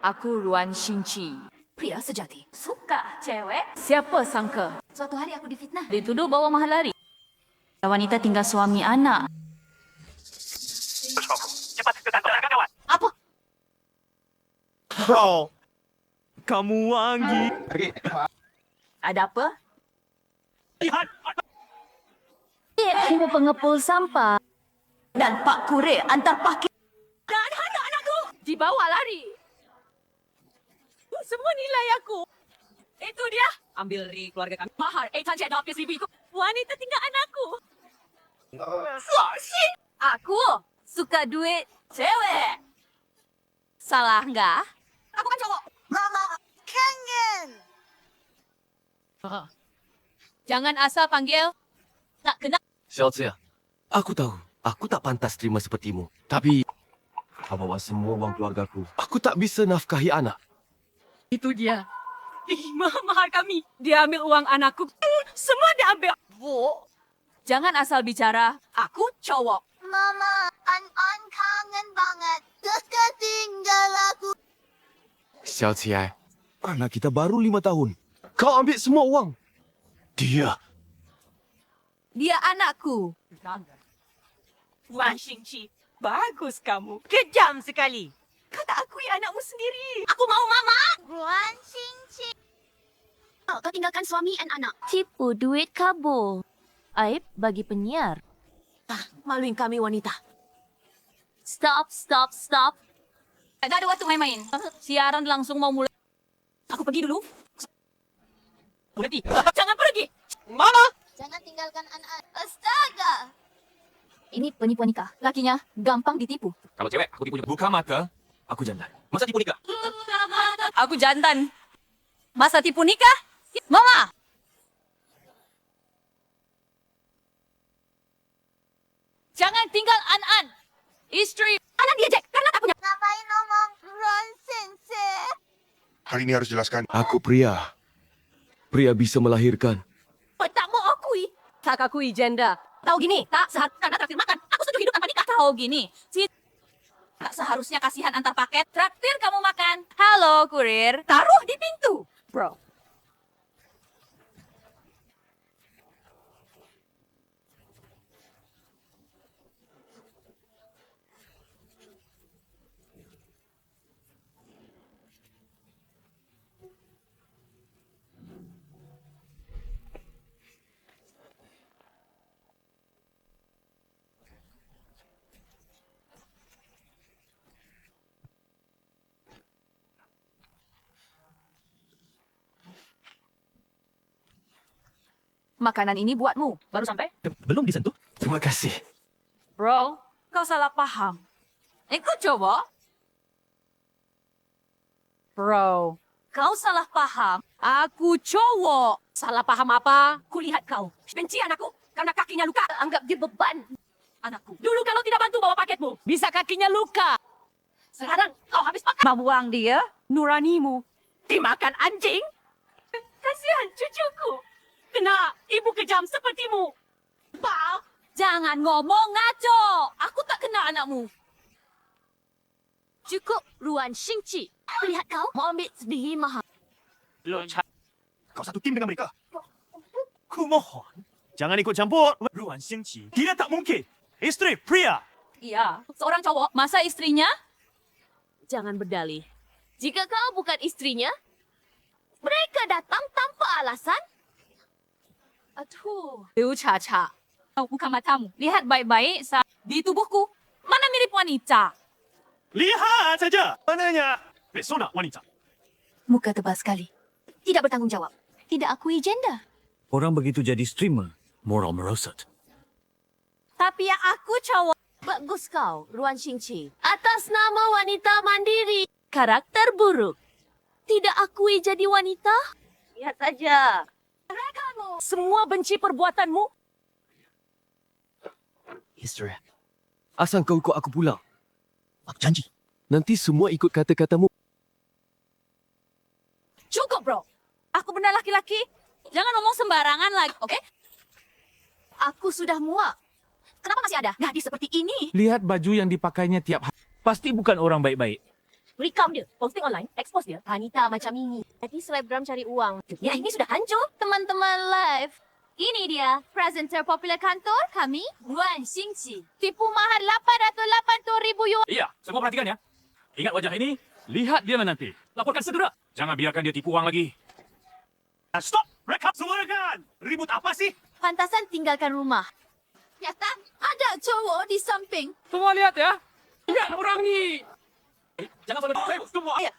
Aku Ruan Xingqi. Pria sejati. Suka cewek? Siapa sangka? Suatu hari aku difitnah. Dituduh bawa mahal lari. Wanita tinggal suami anak. Cepat ke kantor kawan. Apa? Oh, kamu wangi. Ada apa? Lihat. Ibu pengepul sampah. Dan Pak Kurir antar pakir. Dan anak-anakku dibawa lari. Semua nilai aku. Itu dia. Ambil dari keluarga kami. Mahar 800,000 wanita tinggal anakku. Aku suka duit cewek. Salah enggak? Aku kan cowok. Mama kangen. Jangan asal panggil. Tak kenal. 小子呀，aku tahu, aku tak pantas terima sepertimu. Tapi, kau bawa semua wang keluargaku. Aku tak bisa nafkahi anak. Itu dia. Mahar kami. Dia ambil uang anakku. Semua dia ambil. Bu, jangan asal bicara. Aku cowok. Mama, An kangen banget. Kakak tinggal aku. 小慈爱，anak kita baru 5 tahun. Kau ambil semua uang. Dia. Dia anakku. Wan Xingqi, bagus kamu. Kejam sekali. Kau tak akui anakmu sendiri. Aku mau mama. Ruan Xingqi. Kau tinggalkan suami dan anak. Tipu duit kabur. Aib bagi penyiar. Maluin kami wanita. Stop. Tak ada waktu main-main. Siaran langsung mau mulai. Aku pergi dulu. Berhenti. Jangan pergi. Jangan tinggalkan anak. Astaga. Ini penipuan nikah. Lakinya gampang ditipu. Kalau cewek, aku tipu juga. Buka mata, aku jantan. Masa tipu nikah? Aku jantan. Masa tipu nikah? Mama! Jangan tinggal An-An. Istri. Anak dia, Jack. Karena tak punya. Ngapain ngomong? Ruan Sensei. Hari ini harus jelaskan. Aku pria. Pria bisa melahirkan. Tak mau akui. Tak akui janda. Tahu gini, tak seharusnya traktir makan. Aku setuju hidup tanpa nikah. Tahu gini, tak seharusnya kasihan antar paket. Traktir kamu makan. Halo, kurir. Taruh di pintu. Bro. Makanan ini buatmu. Baru sampai? Belum disentuh. Terima kasih. Bro, kau salah paham. Ikut coba. Bro, kau salah paham. Aku cowok. Salah paham apa? Kulihat kau. Benci anakku karena kakinya luka. Anggap dia beban. Anakku. Dulu kalau tidak bantu bawa paketmu. Bisa kakinya luka. Sekarang kau habis makan. Membuang dia. Nuranimu. Dimakan anjing. Kasihan cucuku. Kena ibu kejam sepertimu. Bah. Jangan ngomong ngaco. Aku tak kenal anakmu. Cukup Ruan Xingqi. Lihat kau. Mau ambil sedikit mahal. Kau satu tim dengan mereka. Kumohon. Jangan ikut campur. Ruan Xingqi. Dia tak mungkin. Istri pria. Iya, seorang cowok. Masa istrinya? Jangan berdalih. Jika kau bukan istrinya, mereka datang tanpa alasan. Aduh. Liu Caca. Kau buka matamu. Lihat baik-baik di tubuhku. Mana mirip wanita? Lihat saja. Mananya pesona wanita. Muka tebal sekali. Tidak bertanggung jawab. Tidak akui gender. Orang begitu jadi streamer, moral merosot. Tapi yang aku cowok. Bagus kau, Ruan Xingqi. Atas nama wanita mandiri. Karakter buruk. Tidak akui jadi wanita? Lihat saja. Semua benci perbuatanmu. Istri, asal kau ikut aku pulang. Aku janji. Nanti semua ikut kata-katamu. Cukup, bro. Aku benar laki-laki. Jangan ngomong sembarangan lagi, oke? Aku sudah muak. Kenapa masih ada gadis seperti ini? Lihat baju yang dipakainya tiap hari. Pasti bukan orang baik-baik. Recount dia, posting online, expose dia. Wanita macam ini. Jadi selebgram cari uang. Ya ini sudah hancur. Teman-teman live. Ini dia, presenter popular kantor kami, Ruan Xingqi. Tipu mahar 880,000 yuan. Iya, semua perhatikan ya. Ingat wajah ini, lihat dia nanti. Laporkan segera. Jangan biarkan dia tipu uang lagi. Stop! Rekan! Semua rekan! Ribut apa sih? Pantasan tinggalkan rumah. Nyata, ada cowok di samping. Semua lihat ya. Ingat orang ni. Jangan follow saya. Semua ayah!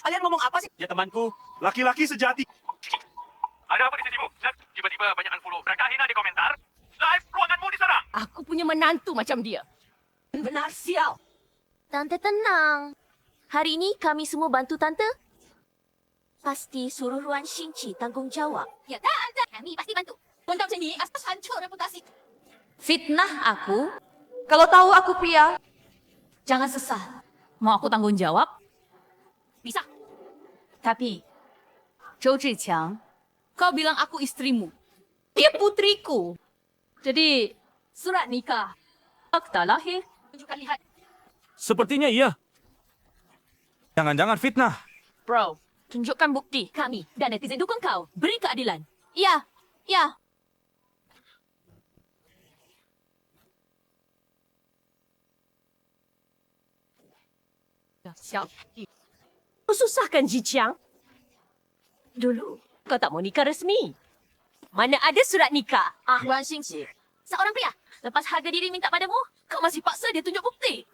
Kalian ngomong apa sih? Ya temanku, laki-laki sejati. Ada apa di sisimu? Tiba-tiba banyak unfollow. Mereka hina di komentar. Live ruanganmu diserang. Aku punya menantu macam dia. Benar sial. Tante tenang. Hari ini kami semua bantu tante. Pasti suruh Ruan Xingqi tanggung jawab. Ya tak, kami pasti bantu. Untuk sini, asas hancur reputasi. Fitnah aku? Kalau tahu aku pria, jangan sesal. Mau aku tanggung jawab? Bisa. Tapi, Zhou Zhiqiang, kau bilang aku istrimu. Dia putriku. Jadi, surat nikah, akta lahir, tunjukkan lihat. Sepertinya iya. Jangan-jangan fitnah. Bro, tunjukkan bukti. Kami dan netizen dukung kau. Beri keadilan. Ya, ya. Siap. Kau susahkan Jiqiang. Dulu, kau tak mau nikah resmi. Mana ada surat nikah? Ruan Xingqi, seorang pria. Lepas harga diri minta padamu, kau masih paksa dia tunjuk bukti.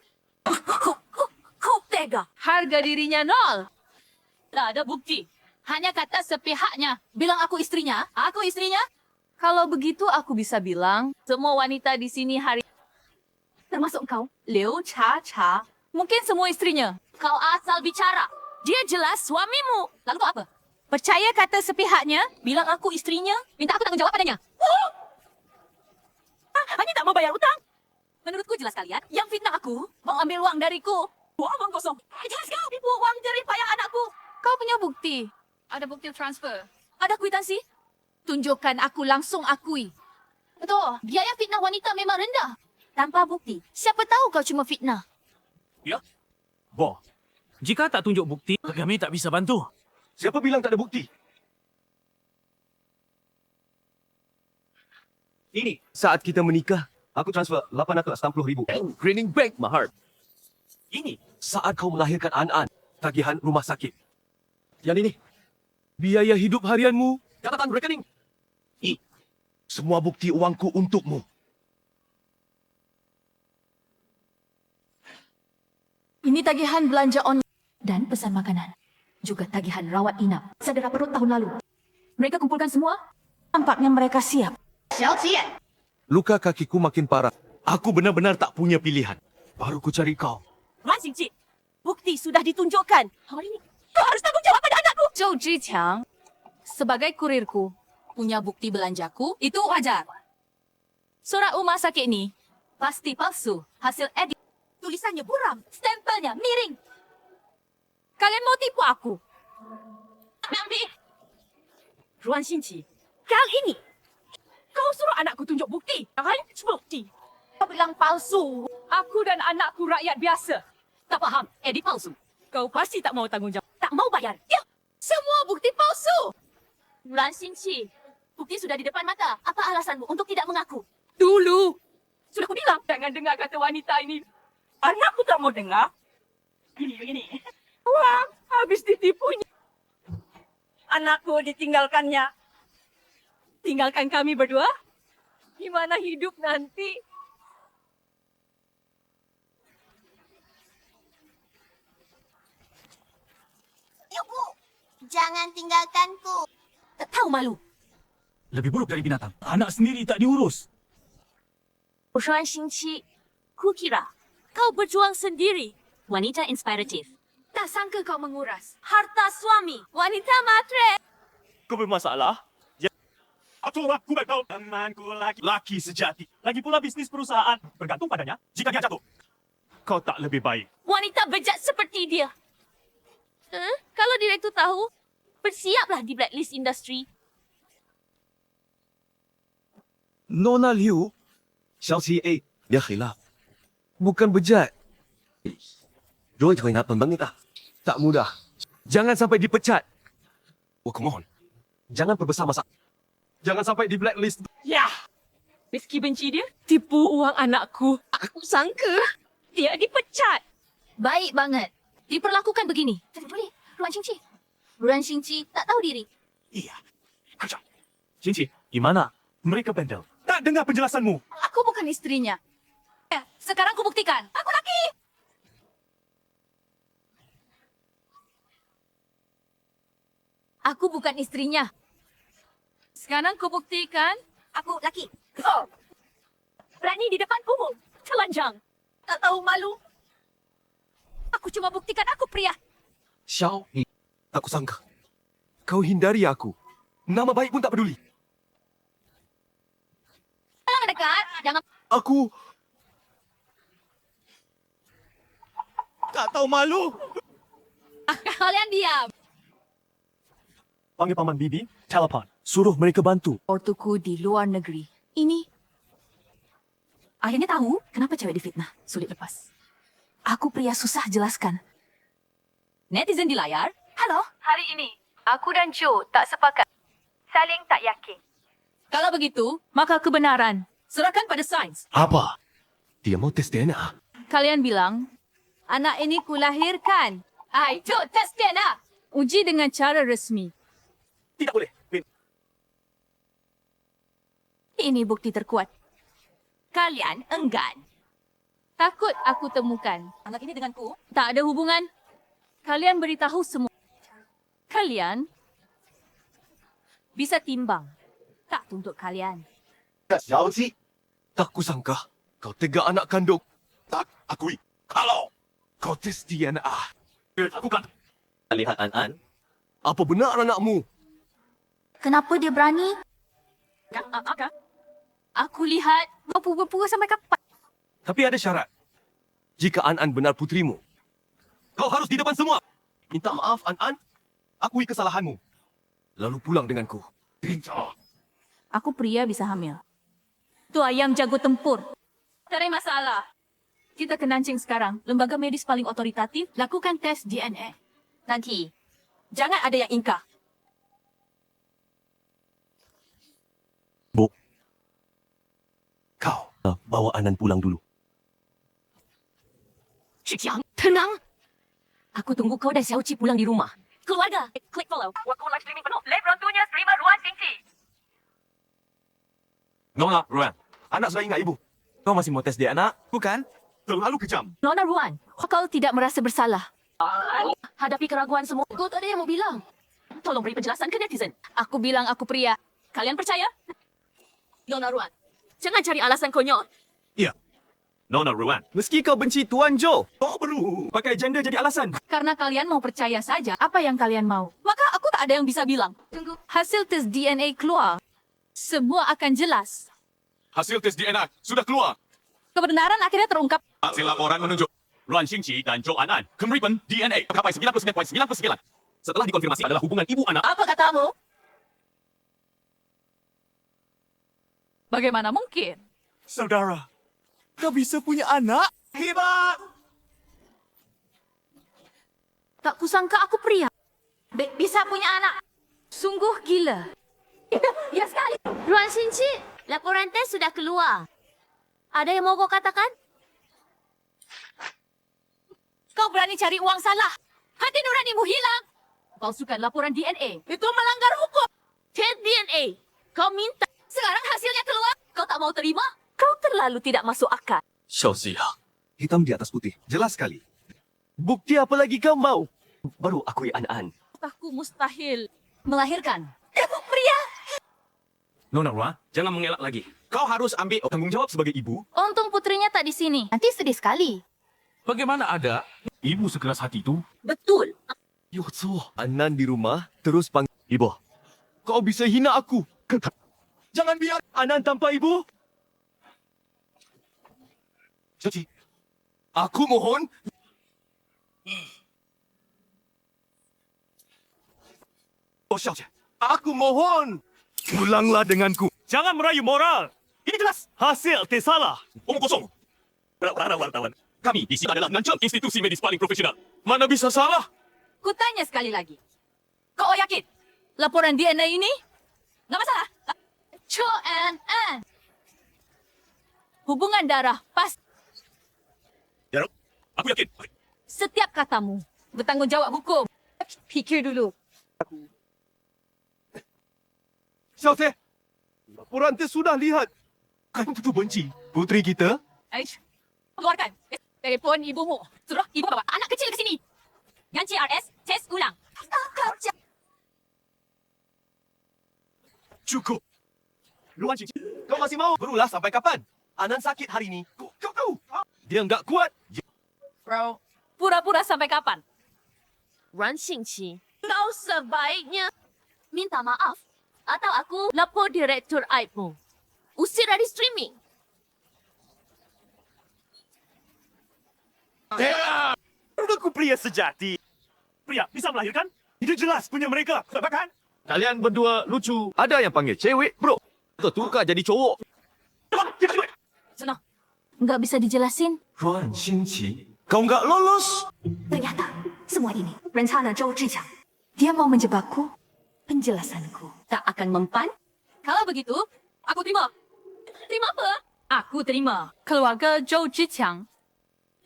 Kau tega. Harga dirinya nol. Tak ada bukti. Hanya kata sepihaknya. Bilang aku istrinya. Aku istrinya. Kalau begitu aku bisa bilang semua wanita di sini hari termasuk kau, Liu Cha Cha. Mungkin semua istrinya. Kau asal bicara. Dia jelas suamimu. Lalu kau apa? Percaya kata sepihaknya? Bilang aku istrinya? Minta aku tanggung jawab padanya? Hanya tak mau bayar utang. Menurutku jelas kalian, yang fitnah aku mau ambil uang dariku. Uang kosong. Jelas kau tipu uang jerih payah anakku. Kau punya bukti. Ada bukti transfer. Ada kwitansi? Tunjukkan aku langsung akui. Betul, biaya fitnah wanita memang rendah. Tanpa bukti, siapa tahu kau cuma fitnah. Ya? Boh, jika tak tunjuk bukti, kami tak bisa bantu. Siapa bilang tak ada bukti? Ini, saat kita menikah, aku transfer 860,000. Greening Bank, Mahar. Ini, saat kau melahirkan An-An, tagihan rumah sakit. Yang ini, biaya hidup harianmu, catatan rekening. Semua bukti uangku untukmu. Ini tagihan belanja online dan pesan makanan. Juga tagihan rawat inap. Sedera perut tahun lalu. Mereka kumpulkan semua. Tampaknya mereka siap. Luka kakiku makin parah. Aku benar-benar tak punya pilihan. Baru ku cari kau. Ruan Xingqi, bukti sudah ditunjukkan. Hari ini, kau harus tanggung jawab pada anakku. Zhou Zhiqiang, sebagai kurirku, punya bukti belanjaku, itu wajar. Surat rumah sakit ini pasti palsu. Hasil edit. Tulisannya buram, stempelnya miring. Kalian mau tipu aku? Ambil. Ruan Xingqi, kali ini kau suruh anakku tunjuk bukti. Kan? Bukti. Kau bilang palsu. Aku dan anakku rakyat biasa. Tak faham, edit palsu. Kau pasti tak mau tanggung jawab. Tak mau bayar. Ya, semua bukti palsu. Ruan Xingqi, bukti sudah di depan mata. Apa alasanmu untuk tidak mengaku? Dulu. Sudah aku bilang, jangan dengar kata wanita ini. Anakku tak mau dengar. Begini. Wah, habis ditipunya. Anakku ditinggalkannya. Tinggalkan kami berdua? Gimana hidup nanti? Ibu, jangan tinggalkanku. Tak tahu malu. Lebih buruk dari binatang. Anak sendiri tak diurus. Ruan Xingqi, kukira kau berjuang sendiri. Wanita inspiratif. Tak sangka kau menguras harta suami. Wanita matre. Kau bermasalah? Ya. Aku baik kau. Temanku laki sejati. Lagi pula bisnis perusahaan. Bergantung padanya. Jika dia jatuh, kau tak lebih baik. Wanita bejat seperti dia. Kalau direktur tahu, bersiaplah di blacklist industri. Nona Liu, Xiao A, dia khilaf. Bukan bejat. Rồi thôi ngap bang ita. Tak mudah. Jangan sampai dipecat. Oh, come on. Jangan perbesar masalah. Jangan sampai di blacklist. Ya. Rizky benci dia. Tipu uang anakku. Aku sangka dia dipecat. Baik banget. Diperlakukan begini. Tak boleh. Ruan Xingqi tak tahu diri. Iya. Kacau. Cici, gimana? Mereka bandel. Tak dengar penjelasanmu. Aku bukan istrinya. Sekarang ku buktikan. Aku laki. Aku bukan istrinya. Sekarang ku buktikan. Aku laki. Oh. Berani di depan umum. Telanjang. Tak tahu malu. Aku cuma buktikan aku pria. Xiao, tak kusangka. Kau hindari aku. Nama baik pun tak peduli. Jangan dekat. Jangan. Aku Tak tahu malu. Kalian diam. Panggil Paman Bibi, telepon. Suruh mereka bantu. Ortuku di luar negeri. Ini. Akhirnya tahu kenapa cewek difitnah. Sulit lepas. Aku pria susah jelaskan. Netizen di layar. Halo. Hari ini, aku dan Joe tak sepakat. Saling tak yakin. Kalau begitu, maka kebenaran. Serahkan pada sains. apa? Dia mau tes DNA. Kalian bilang, anak ini kulahirkan. Itu tes DNA. Uji dengan cara resmi. Tidak boleh. Bin. Ini bukti terkuat. Kalian enggan. Takut aku temukan. Anak ini denganku? Tak ada hubungan. Kalian beritahu semua. Kalian bisa timbang. Tak tuntut kalian. Xiao Ji. Tak kusangka. Kau tega anak kandung. Tak akui. Kalau Kau tes DNA. lakukan. Lihat An-An. Apa benar anakmu? Kenapa dia berani? Aku lihat berpura-pura sampai kapan? Tapi ada syarat. Jika An-An benar putrimu, kau harus di depan semua. Minta maaf An-An. Akui kesalahanmu. Lalu pulang denganku. Aku pria bisa hamil. Tu ayam jago tempur. Tak ada masalah. Kita ke Nanjing sekarang. Lembaga medis paling otoritatif. Lakukan tes DNA. Nanti. Jangan ada yang ingkar. Kau bawa An-An pulang dulu. Xiang, tenang. Aku tunggu kau dan Xiaoqi pulang di rumah. Keluarga, klik follow. Waktu live streaming penuh. Lebron Tunya streamer Ruan Xingqi. Nona, Ruan. Anak sudah ingat ibu. Kau masih mau tes DNA? Bukan? Terlalu kejam. Nona Ruan, kau tidak merasa bersalah. Hadapi keraguan semua. Kau tak ada yang mau bilang. Tolong beri penjelasan ke netizen. Aku bilang aku pria. Kalian percaya? Nona Ruan, jangan cari alasan konyol. Iya. Nona Ruan. Meski kau benci Tuan Joe. Kau perlu pakai gender jadi alasan. Karena kalian mau percaya saja apa yang kalian mau. Maka aku tak ada yang bisa bilang. Tunggu. Hasil tes DNA keluar. Semua akan jelas. Hasil tes DNA sudah keluar. Kebenaran akhirnya terungkap. Hasil laporan menunjuk Ruan Xingqi dan Zhou Anan kemiripan DNA tercapai 99.99. Setelah dikonfirmasi adalah hubungan ibu anak. Apa katamu? Bagaimana mungkin? Saudara, kau bisa punya anak? Hebat! Tak kusangka aku pria. Bisa punya anak. Sungguh gila. Ya sekali. Ruan Xingqi, laporan tes sudah keluar. Ada yang mau kau katakan? Kau berani cari uang salah. Hati nuranimu hilang. Palsukan laporan DNA. Itu melanggar hukum. Tes DNA. Kau minta. Sekarang hasilnya keluar. Kau tak mau terima? Kau terlalu tidak masuk akal. Xiao Zia. Hitam di atas putih. Jelas sekali. Bukti apa lagi kau mau? Baru akui An-An. Aku mustahil melahirkan. Aku pria. Nona Ruan, jangan mengelak lagi. Kau harus ambil tanggungjawab sebagai ibu. Untung putrinya tak di sini. Nanti sedih sekali. Bagaimana ada ibu sekeras hati itu? Betul. Yotso. An-An di rumah terus panggil. Ibu. Kau bisa hina aku. Jangan biar An-An tanpa ibu. Cici. Aku mohon. Oh, Xiao Jie. Aku mohon. Pulanglah denganku. Jangan merayu moral. Ini jelas hasil tes salah. Omong kosong. Para wartawan. Kami di sini adalah Nanjing institusi medis paling profesional. Mana bisa salah? Ku tanya sekali lagi. Kau yakin? Laporan DNA ini? Nggak masalah. Cho An. Hubungan darah pas Ya, aku yakin. setiap katamu. Bertanggungjawab hukum. Pikir dulu. Xiao laporan tu sudah lihat. Kan betul benci putri kita? Aish, keluarkan telefon ibumu. Suruh ibu bawa anak kecil ke sini. Yang CRS, tes ulang. Cukup. Luan Cici, kau masih mau berulah sampai kapan? Anan sakit hari ini. Kau tahu. Dia enggak kuat. Bro, pura-pura sampai kapan? 阮信奇, kau sebaiknya minta maaf atau aku lapor direktur aibmu. Usir dari streaming. Aku pria sejati. Pria bisa melahirkan? Itu jelas punya mereka. Bahkan Kalian berdua lucu. Ada yang panggil cewek, bro. Tukar jadi cowok. Senang. Nggak bisa dijelasin. Ruan Xingqi, kau enggak lolos. Ternyata semua ini rencana Zhou Zhiqiang. Dia mau menjebakku. Penjelasanku tak akan mempan. Kalau begitu, aku terima. Terima apa? Aku terima. Keluarga Zhou Zhiqiang.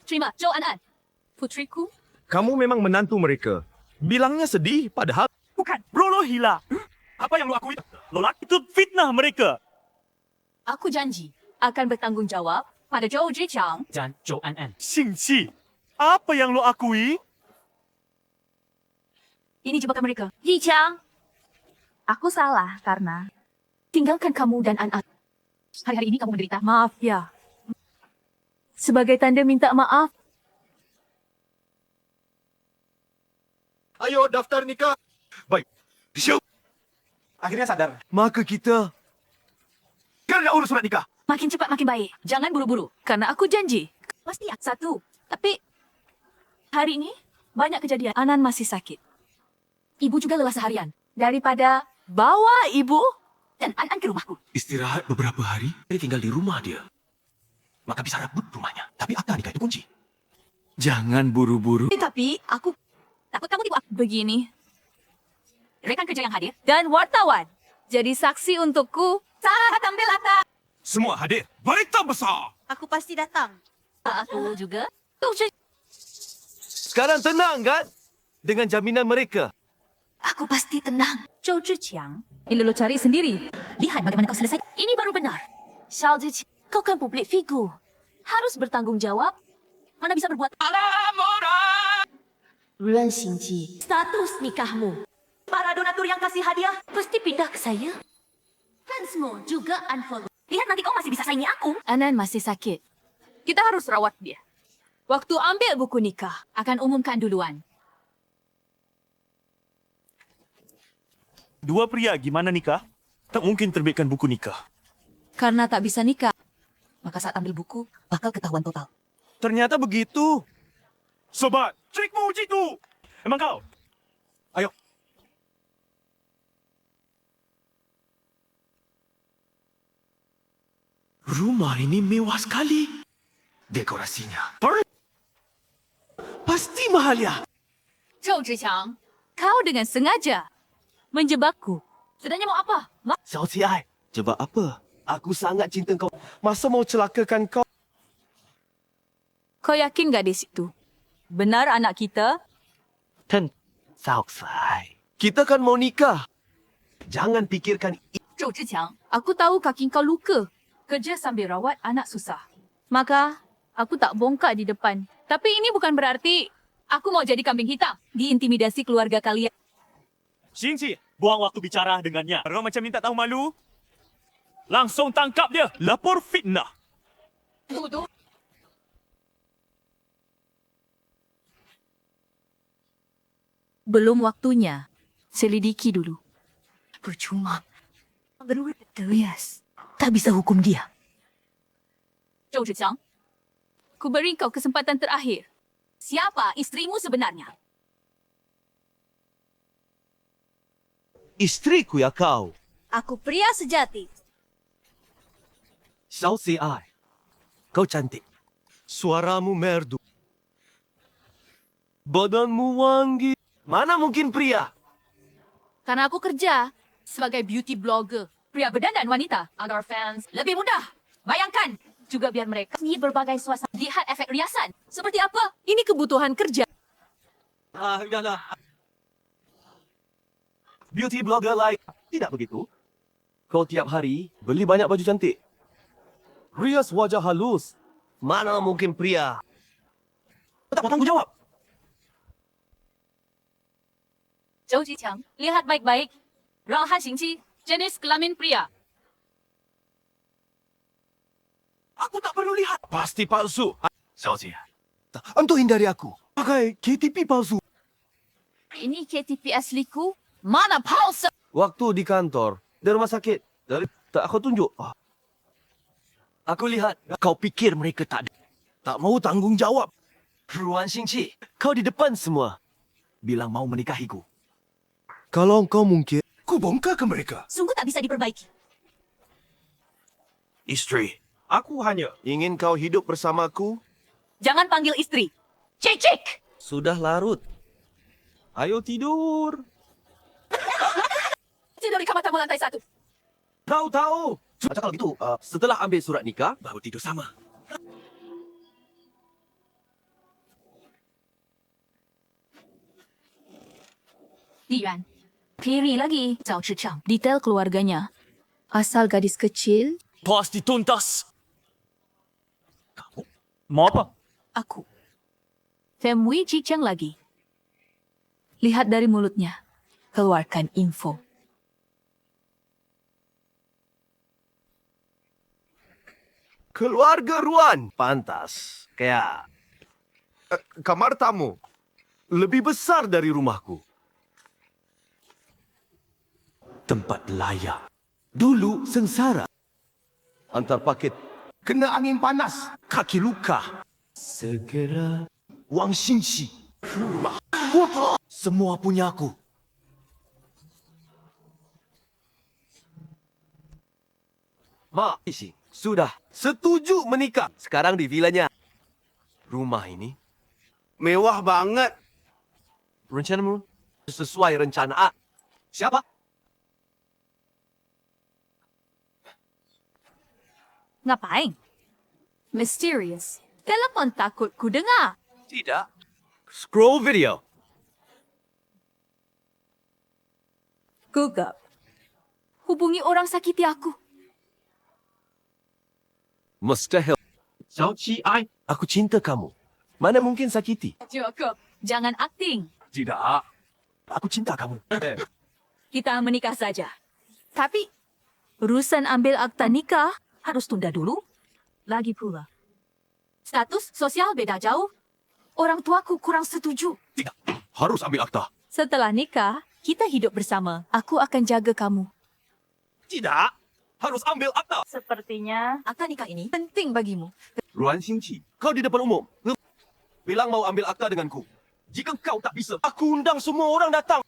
Terima Zhou An. Putriku. Kamu memang menantu mereka. Bilangnya sedih, padahal bukan. Bro, lo hila. Apa yang lo akui? Lo itu fitnah mereka. Aku janji akan bertanggung jawab pada Zhou Zhiqiang. Dan Zhou An. Xingqi, apa yang lo akui? Ini jebakan mereka. Zhiqiang, Aku salah karena tinggalkan kamu dan An. Hari-hari ini kamu menderita. Maaf ya. Sebagai tanda minta maaf, Ayo daftar nikah. Baik. Syuk. Akhirnya sadar. Maka kita kena urus surat nikah. Makin cepat makin baik. jangan buru-buru. Karena aku janji. Pasti Satu. Tapi hari ini banyak kejadian. Anan masih sakit. ibu juga lelah seharian. Daripada bawa ibu, Dan An ke rumahku. Istirahat beberapa hari, dia tinggal di rumah dia. Maka bisa rebut rumahnya. Tapi akta nikah itu kunci. jangan buru-buru. Tapi aku takut kamu tipu aku. begini. Rekan kerja yang hadir. Dan wartawan. Jadi saksi untukku. Saat ambil akta. Semua hadir. Berita besar. aku pasti datang. Aku juga. Sekarang tenang kan? Dengan jaminan mereka. Aku pasti tenang. Zhou Zhiqiang. Ini lo cari sendiri. Lihat bagaimana kau selesai. Ini baru benar. Xiao Zhiqiang, kau kan publik figur. Harus bertanggung jawab. Mana bisa berbuat. Ruan Xingqi, status nikahmu Para donatur yang kasih hadiah. pasti pindah ke saya. Fansmu juga unfollow. Lihat nanti kau masih bisa saingi aku. Anan masih sakit. Kita harus rawat dia. Waktu ambil buku nikah, akan umumkan duluan. Dua pria gimana nikah? Tak mungkin terbitkan buku nikah. Karena tak bisa nikah. Maka saat ambil buku, bakal ketahuan total. Ternyata begitu. Sobat, trikmu jitu. Emang kau? Ayo. Rumah ini mewah sekali. Dekorasinya. Pasti mahal ya. Zhou Zhiqiang, kau dengan sengaja menjebakku. Sebenarnya mau apa? Xiao Ai, coba apa? Aku sangat cinta kau. Masa mau celakakan kau? Kau yakin gak di situ? Benar anak kita? Xiao Ai. Kita kan mau nikah. Jangan pikirkan Zhou Zhiqiang, aku tahu kaki kau luka. Kerja sambil rawat anak susah. Maka, aku tak bongkar di depan. Tapi ini bukan berarti aku mau jadi kambing hitam. Diintimidasi keluarga kalian. Xingqi, buang waktu bicara dengannya. Orang macam minta tahu malu. Langsung tangkap dia. Lapor fitnah. Tunggu. Belum waktunya. Selidiki dulu. Percuma. Yes. Tak bisa hukum dia. Zhou Zhiqiang, ku beri kau kesempatan terakhir. Siapa istrimu sebenarnya? istriku ya kau. Aku pria sejati. Xiao Ai. Kau cantik. Suaramu merdu. Badanmu wangi. Mana mungkin pria? Karena aku kerja sebagai beauty blogger. Pria berdandan wanita agar fans lebih mudah. Bayangkan, juga biar mereka di berbagai suasana. Lihat efek riasan. Seperti apa? Ini kebutuhan kerja. Udahlah. Beauty blogger like. Tidak begitu. Kau tiap hari beli banyak baju cantik. Rias wajah halus. Mana mungkin pria? Tak mau tanggung jawab. Zhou Jiqiang, lihat baik-baik. Ranghan Xingqi, jenis kelamin pria. Aku tak perlu lihat. Pasti palsu. Xiaoji, untuk hindari aku. Pakai KTP palsu. Ini KTP asliku. Mana palsu? Waktu di kantor, di rumah sakit. Tak aku tunjuk. Aku lihat. Kau pikir mereka tak mau tanggung jawab. Ruan Xingqi, kau di depan semua. Bilang mau menikahiku. Kalau kau mungkin, ku bongkar ke mereka. Sungguh tak bisa diperbaiki. Istri, Aku hanya ingin kau hidup bersamaku. Jangan panggil istri. Cik-cik! sudah larut. Ayo tidur. Tidur di kamar tamu lantai 1. Tahu. Macam kalau gitu, setelah ambil surat nikah, baru tidur sama. Yuan. Piri lagi. Zhao Zhichang. Detail keluarganya. Asal gadis kecil. Pasti tuntas. Mau apa? Aku. Fem Wei Jiqiang lagi. Lihat dari mulutnya. Keluarkan info. Keluarga Ruan. Pantas. Kayak Kamar tamu. lebih besar dari rumahku. Tempat layak. Dulu sengsara. Antar paket. Kena angin panas. Kaki luka. Segera. Wang Xingqi. Rumah. Semua punyaku. Ma, isi. Sudah. Setuju menikah. Sekarang di vilanya. Rumah ini mewah banget. Rencanamu sesuai rencana A. Siapa? Ngapain? Mysterious. Telepon takut ku dengar. Tidak. Scroll video. Gugap. Hubungi orang sakiti aku. Mustahil. Xiaoqi, Aku cinta kamu. Mana mungkin sakiti? Cukup. Jangan akting. tidak. Aku cinta kamu. Kita menikah saja. Tapi, urusan ambil akta nikah harus tunda dulu. Lagi pula. Status sosial beda jauh. Orang tuaku kurang setuju. Tidak. Harus ambil akta. Setelah nikah, kita hidup bersama. Aku akan jaga kamu. Tidak. Harus ambil akta. Sepertinya Akta nikah ini penting bagimu. Ruan Xingqi, kau di depan umum. Bilang mau ambil akta denganku. Jika kau tak bisa, aku undang semua orang datang.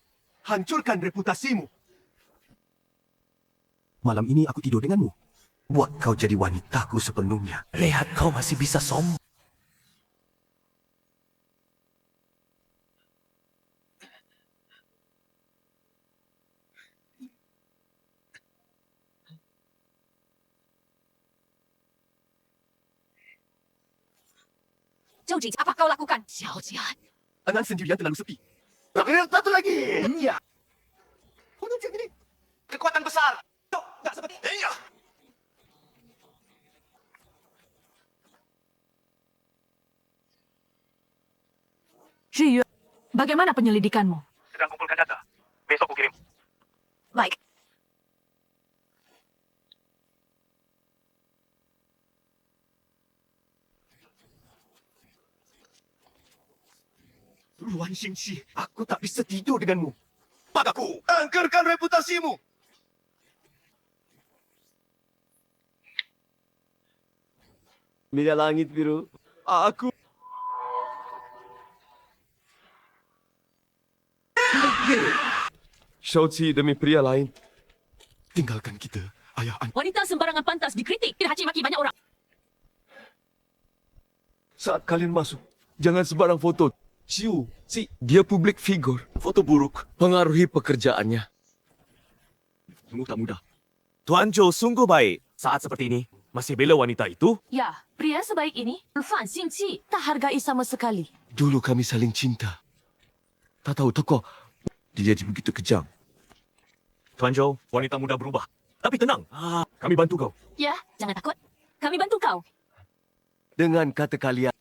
Hancurkan reputasimu. Malam ini aku tidur denganmu. Buat kau jadi wanitaku sepenuhnya. Lihat kau masih bisa sombong. Zhou Jiqiang, apa kau lakukan? Xiao Jian. Angan sendirian terlalu sepi. Satu lagi. Iya. Macam ini. Kekuatan besar. Tak seperti. Iya. Zhiyuan, bagaimana penyelidikanmu? Sedang kumpulkan data. Besok ku kirim. Baik. Ruan Xingqi, aku tak bisa tidur denganmu. Padaku, angkerkan reputasimu. Bila langit biru, aku... Xiaoqi demi pria lain. Tinggalkan kita, ayah anda. Wanita sembarangan pantas dikritik. Dihaci maki banyak orang. Saat kalian masuk, jangan sebarang foto. Siu, dia publik figur. Foto buruk pengaruhi pekerjaannya. Sungguh tak mudah. Tuan Joe sungguh baik. Saat seperti ini, masih bela wanita itu? Ya, pria sebaik ini, Fan Xingqi, tak hargai sama sekali. Dulu kami saling cinta. Tak tahu tokoh dia jadi begitu kejam. Tuan Joe, wanita muda berubah. Tapi tenang, kami bantu kau. Ya, jangan takut. Kami bantu kau. Dengan kata kalian,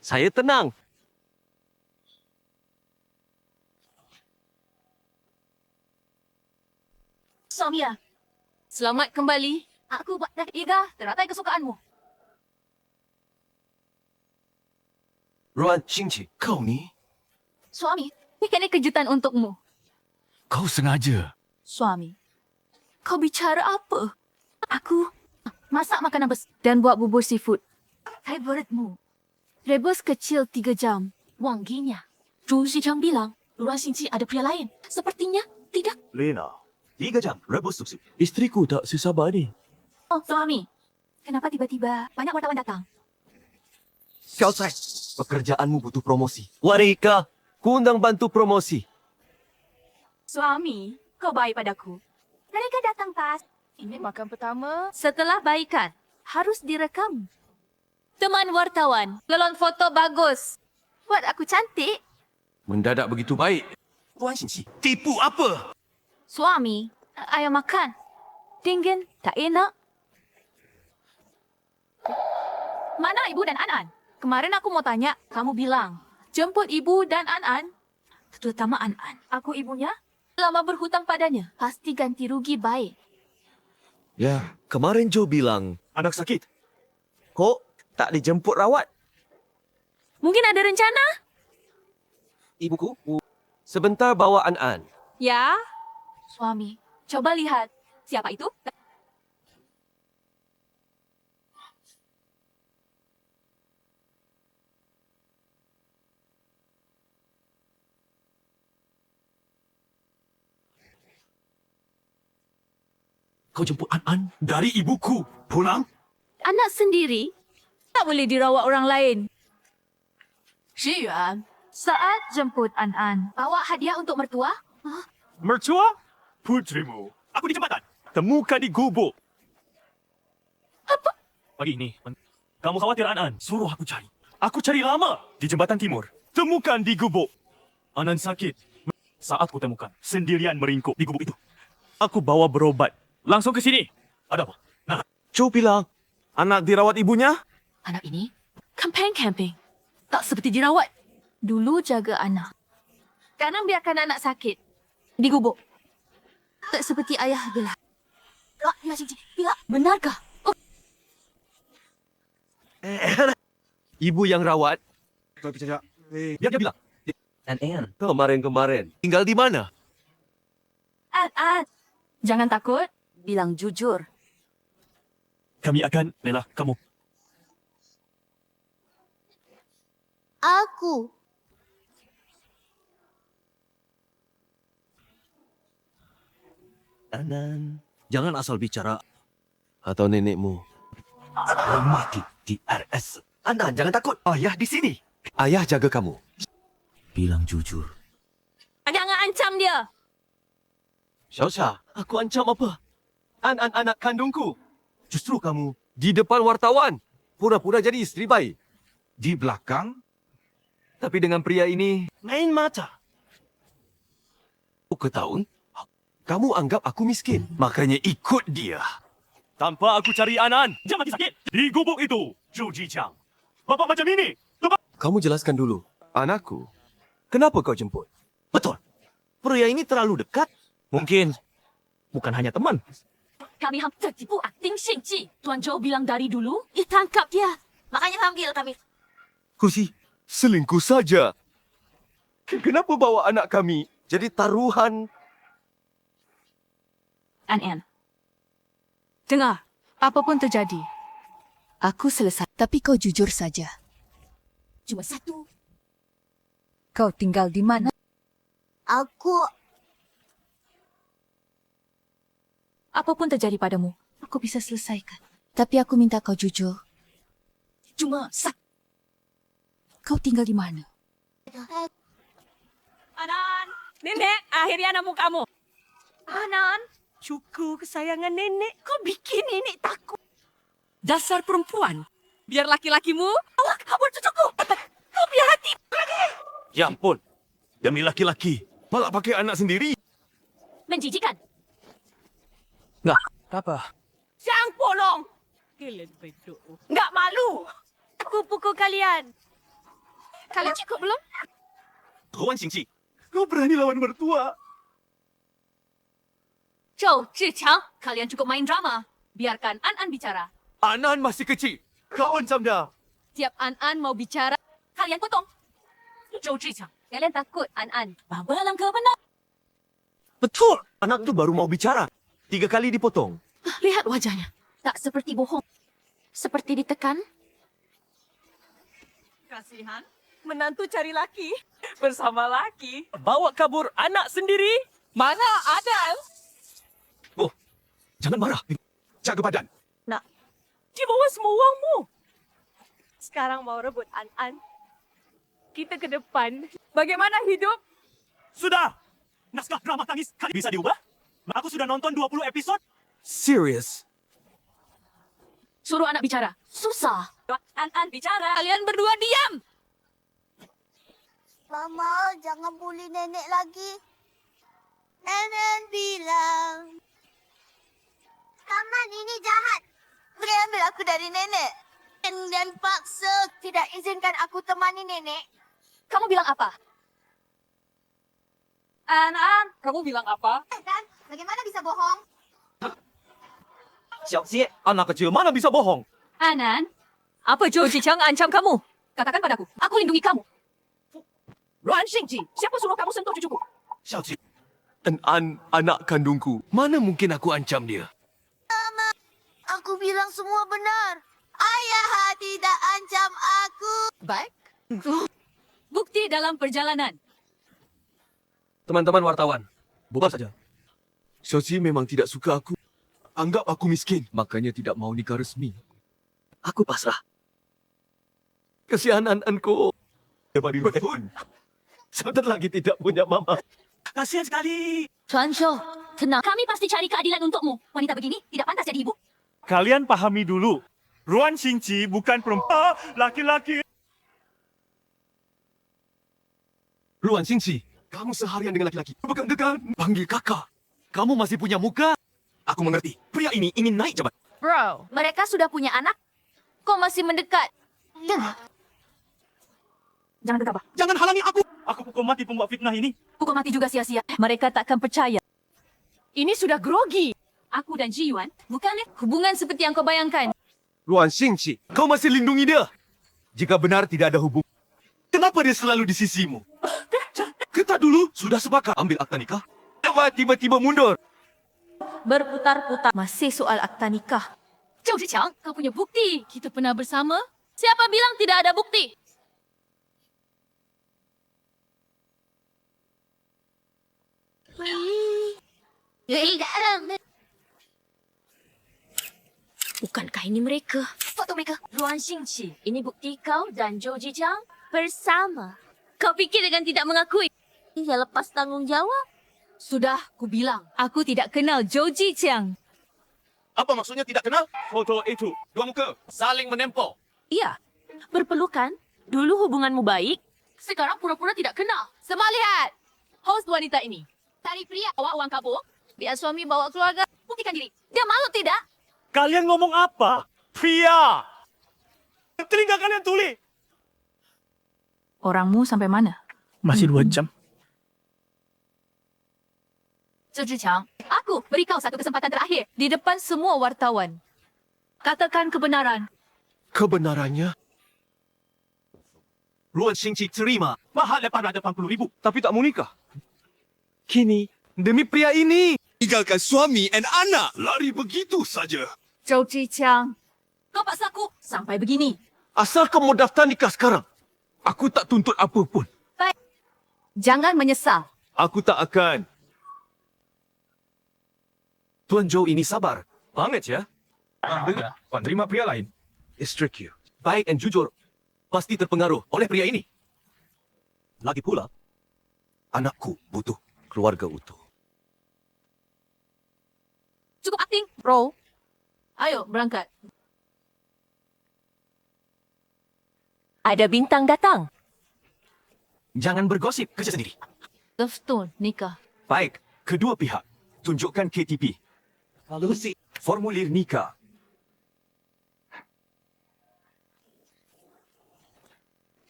saya tenang. Somia, selamat kembali. Aku buat dah iga teratai kesukaanmu. Ruan Xingqi, kau ni? Suami, Ini kejutan untukmu. Kau sengaja. Suami, kau bicara apa? Aku masak makanan besar dan buat bubur seafood. Favoritmu. Rebus kecil 3 jam. wanginya. Zhu Xichang bilang, Luan Xingqi ada pria lain. Sepertinya tidak. Lena, 3 jam, rebus susu. Isteriku tak sesabar ni. Oh, suami. Kenapa tiba-tiba banyak wartawan datang? Kau cek, pekerjaanmu butuh promosi. Warika, ku undang bantu promosi. Suami, kau baik padaku. Mereka datang pas. Ini makan pertama. Setelah baikan, harus direkam. Teman wartawan, lelon foto bagus. Buat aku cantik. Mendadak begitu baik. Tuan Xingqi, tipu apa? Suami, ayo makan. Dingin, tak enak. Mana ibu dan An-An? Kemarin aku mau tanya, kamu bilang, jemput ibu dan An-An. Terutama An-An. Aku ibunya, lama berhutang padanya. Pasti ganti rugi baik. Ya, kemarin Joe bilang, Anak sakit. Kok tak dijemput rawat? Mungkin ada rencana? ibuku, sebentar bawa An-An. Ya. Suami, coba lihat. Siapa itu? Kau jemput An-An dari ibuku. Pulang? Anak sendiri tak boleh dirawat orang lain. Xi Yuan, saat jemput An-An, bawa hadiah untuk mertua? Mertua? Putrimu. Aku di jembatan. Temukan di gubuk. Apa? Pagi ini, kamu khawatir An-An? Suruh aku cari. Aku cari lama. Di jembatan timur. Temukan di gubuk. An-An sakit. Saat ku temukan, sendirian meringkuk di gubuk itu. Aku bawa berobat. Langsung ke sini. Ada apa? Nah, Joe bilang, anak dirawat ibunya? Anak ini camping. Tak seperti dirawat. Dulu jaga anak. Sekarang biarkan anak sakit. Di gubuk. Tak seperti ayah belah. Ya, Cici. Ya, benarkah? Oh, Ibu yang rawat, biar dia bilang. kemarin-kemarin. Tinggal di mana? An. Jangan takut. Bilang jujur. Kami akan bela kamu. Aku. An-An, jangan asal bicara. Atau nenekmu. Mati di RS. An-An, jangan takut. Ayah di sini. Ayah jaga kamu. Bilang jujur. Jangan ancam dia. Syosha, aku ancam apa? An-An anak kandungku. Justru kamu di depan wartawan. Pura-pura jadi istri baik. Di belakang? Tapi dengan pria ini, Main mata. aku tahun, kamu anggap aku miskin. Makanya ikut dia. Tanpa aku cari An-An, jangan mati sakit. Di gubuk itu, Zhu Jichang. Bapak macam ini. Kamu jelaskan dulu. Anakku, kenapa kau jemput? Betul. Pria ini terlalu dekat. Mungkin bukan hanya teman. Kami hampir tertipu akting Xingqi. Tuan Zhou bilang dari dulu, tangkap dia. Makanya panggil kami. Kursi, selingkuh saja. Kenapa bawa anak kami jadi taruhan? An. Dengar, apapun terjadi. Aku selesai. Tapi kau jujur saja. Cuma satu. Kau tinggal di mana? Aku. Apapun terjadi padamu, aku bisa selesaikan. Tapi aku minta kau jujur. Cuma satu. Kau tinggal di mana? Anan, nenek, akhirnya nemu kamu. Anan, Cucu kesayangan nenek, kau bikin nenek takut. Dasar perempuan, biar laki-lakimu awak kabur cucuku. Kau biar hati. Ya ampun. Demi laki-laki. Malah pakai anak sendiri. menjijikan. Nggak, apa? Siang polong. Kalian beduk. Nggak malu. Aku pukul kalian. Kalian cukup belum? Ruan Xingqi, Kau berani lawan mertua? Zhou Zhiqiang, kalian cukup main drama. Biarkan An-An bicara. Anan masih kecil. Kau ancam dah. Tiap An-An mau bicara, kalian potong. Zhou Zhiqiang, kalian takut An-An bawa dalam kebenaran. Betul. Anak tu baru mau bicara. 3 kali dipotong. Lihat wajahnya. Tak seperti bohong. Seperti ditekan. Kasihan. Menantu cari laki. Bersama laki. Bawa kabur anak sendiri. Mana ada? jangan marah. Jaga badan. Nak, dia bawa semua uangmu. Sekarang mau rebut An-An. Kita ke depan. Bagaimana hidup? Sudah! Naskah drama tangis kali bisa diubah? Aku sudah nonton 20 episod. Serius? Suruh anak bicara. Susah. An-An bicara. Kalian berdua diam. Mama, jangan bully nenek lagi. Nenek bilang, Taman ini jahat. Boleh ambil aku dari nenek. Dan paksa tidak izinkan aku temani nenek. Kamu bilang apa? An-An, kamu bilang apa? Dan bagaimana bisa bohong? Xiaoxie, anak kecil mana bisa bohong? An-An, apa Zhou Zhiqiang ancam kamu? Katakan padaku, aku lindungi kamu. Ruan Xingqi, siapa suruh kamu sentuh cucuku? Xiaoqi, An anak kandungku. Mana mungkin aku ancam dia? Aku bilang semua benar. Ayah tidak ancam aku. Baik. Bukti dalam perjalanan. Teman-teman wartawan, bukan saja. Xiaoqi memang tidak suka aku. Anggap aku miskin, makanya tidak mau nikah resmi. Aku pasrah. Kesian An-Anku. Dapat direpun. Sebentar lagi tidak punya mama. Kasihan sekali. Tuan Zhou, tenang. Kami pasti cari keadilan untukmu. Wanita begini tidak pantas jadi ibu. Kalian pahami dulu. Ruan Xingqi bukan perempuan laki-laki. Ruan Xingqi, kamu seharian dengan laki-laki. Degan, panggil kakak. Kamu masih punya muka? Aku mengerti. Pria ini ingin naik jabatan. Bro, mereka sudah punya anak. Kau masih mendekat. Jangan gegabah. Jangan halangi aku. Aku pukul mati pembuat fitnah ini. Hukum mati juga sia-sia. Mereka takkan percaya. Ini sudah grogi. Aku dan Ji Yuan bukanlah hubungan seperti yang kau bayangkan. Ruan Xingqi, kau masih lindungi dia. Jika benar tidak ada hubungan, kenapa dia selalu di sisimu? Kita dulu sudah sepakat ambil akta nikah. Kenapa tiba-tiba mundur? Berputar-putar. Masih soal akta nikah. Zhou Zhiqiang, kau punya bukti. Kita pernah bersama? Siapa bilang tidak ada bukti? Bukankah ini mereka? Foto mereka. Ruan Xingqi, ini bukti kau dan Zhou Zhiqiang bersama. Kau pikir dengan tidak mengakui? Ia lepas tanggung jawab. Sudah, ku bilang. Aku tidak kenal Zhou Zhiqiang. Apa maksudnya tidak kenal? Foto itu. Dua muka. Saling menempel. Iya, berpelukan. Dulu hubunganmu baik. Sekarang pura-pura tidak kenal. Semua lihat. Host wanita ini. Cari pria bawa uang kabur. Biar suami bawa keluarga. Buktikan diri. Dia malu tidak? Kalian ngomong apa? Pria. Telinga kalian tuli. Orangmu sampai mana? Masih 2 jam. Zhou Zhiqiang, aku beri kau satu kesempatan terakhir. Di depan semua wartawan. Katakan kebenaran. Kebenarannya? Ruan Xingqi terima. Mahal 880,000. Tapi tak mau nikah. Kini, demi pria ini, tinggalkan suami dan anak. Lari begitu saja. Zhou Zhiqiang, kau paksa aku sampai begini. Asal kamu daftar nikah sekarang. Aku tak tuntut apa pun. Baik. Jangan menyesal. Aku tak akan. Tuan Zhou ini sabar. Banget ya. Dengar, Tuan terima pria lain. It's tricky. Baik dan jujur. Pasti terpengaruh oleh pria ini. Lagi pula, anakku butuh keluarga utuh. Cukup akting, bro. Ayo, berangkat. Ada bintang datang. Jangan bergosip, kerja sendiri. Betul, nikah. Baik, kedua pihak, tunjukkan KTP. Lalu formulir nikah.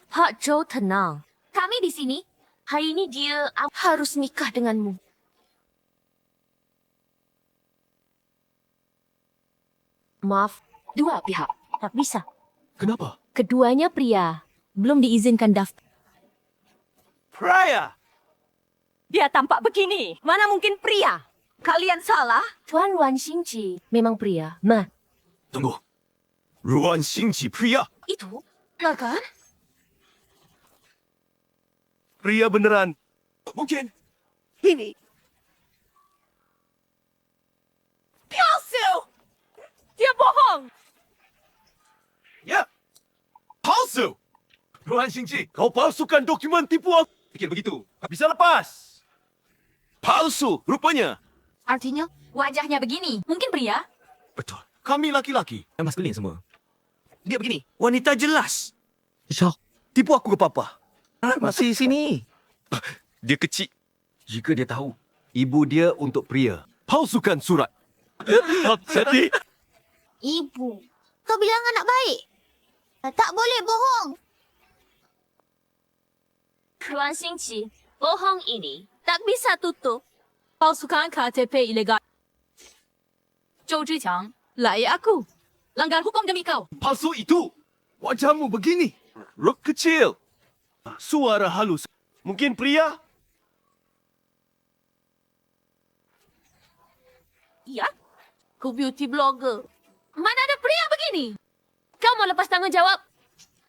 Pak Zhou tenang. Kami di sini. Hari ini dia harus nikah denganmu. Maaf, dua pihak. Tak bisa. Kenapa? Keduanya pria. Belum diizinkan daftar. Pria. Dia tampak begini. Mana mungkin pria? Kalian salah? Tuan Ruan Xingqi memang pria. Ma, Tunggu. Ruan Xingqi pria. itu? Lah kan? Pria beneran. Mungkin. Ini. Palsu! Dia bohong! Ya. Palsu. Ruan Xingqi, kau palsukan dokumen tipu aku. Pikir begitu. Tak bisa lepas. Palsu, rupanya. Artinya, wajahnya begini. Mungkin pria? Betul. Kami laki-laki. Yang maskulin semua. Dia begini. Wanita jelas. Syah, tipu aku ke papa. Masih sini. Dia kecil. Jika dia tahu, ibu dia untuk pria. Palsukan surat. Sedih. Ibu, kau bilang anak baik. Tak boleh bohong. Ruan Xingqi, bohong ini tak bisa tutup. Palsukan KTP ilegal. Zhou Zhiqiang, layak aku. Langgar hukum demi kau. Palsu itu. Wajahmu begini. Rok kecil. Suara halus. Mungkin pria? Ya? Ku beauty blogger. Mana ada pria begini? Kau mau lepas tanggungjawab?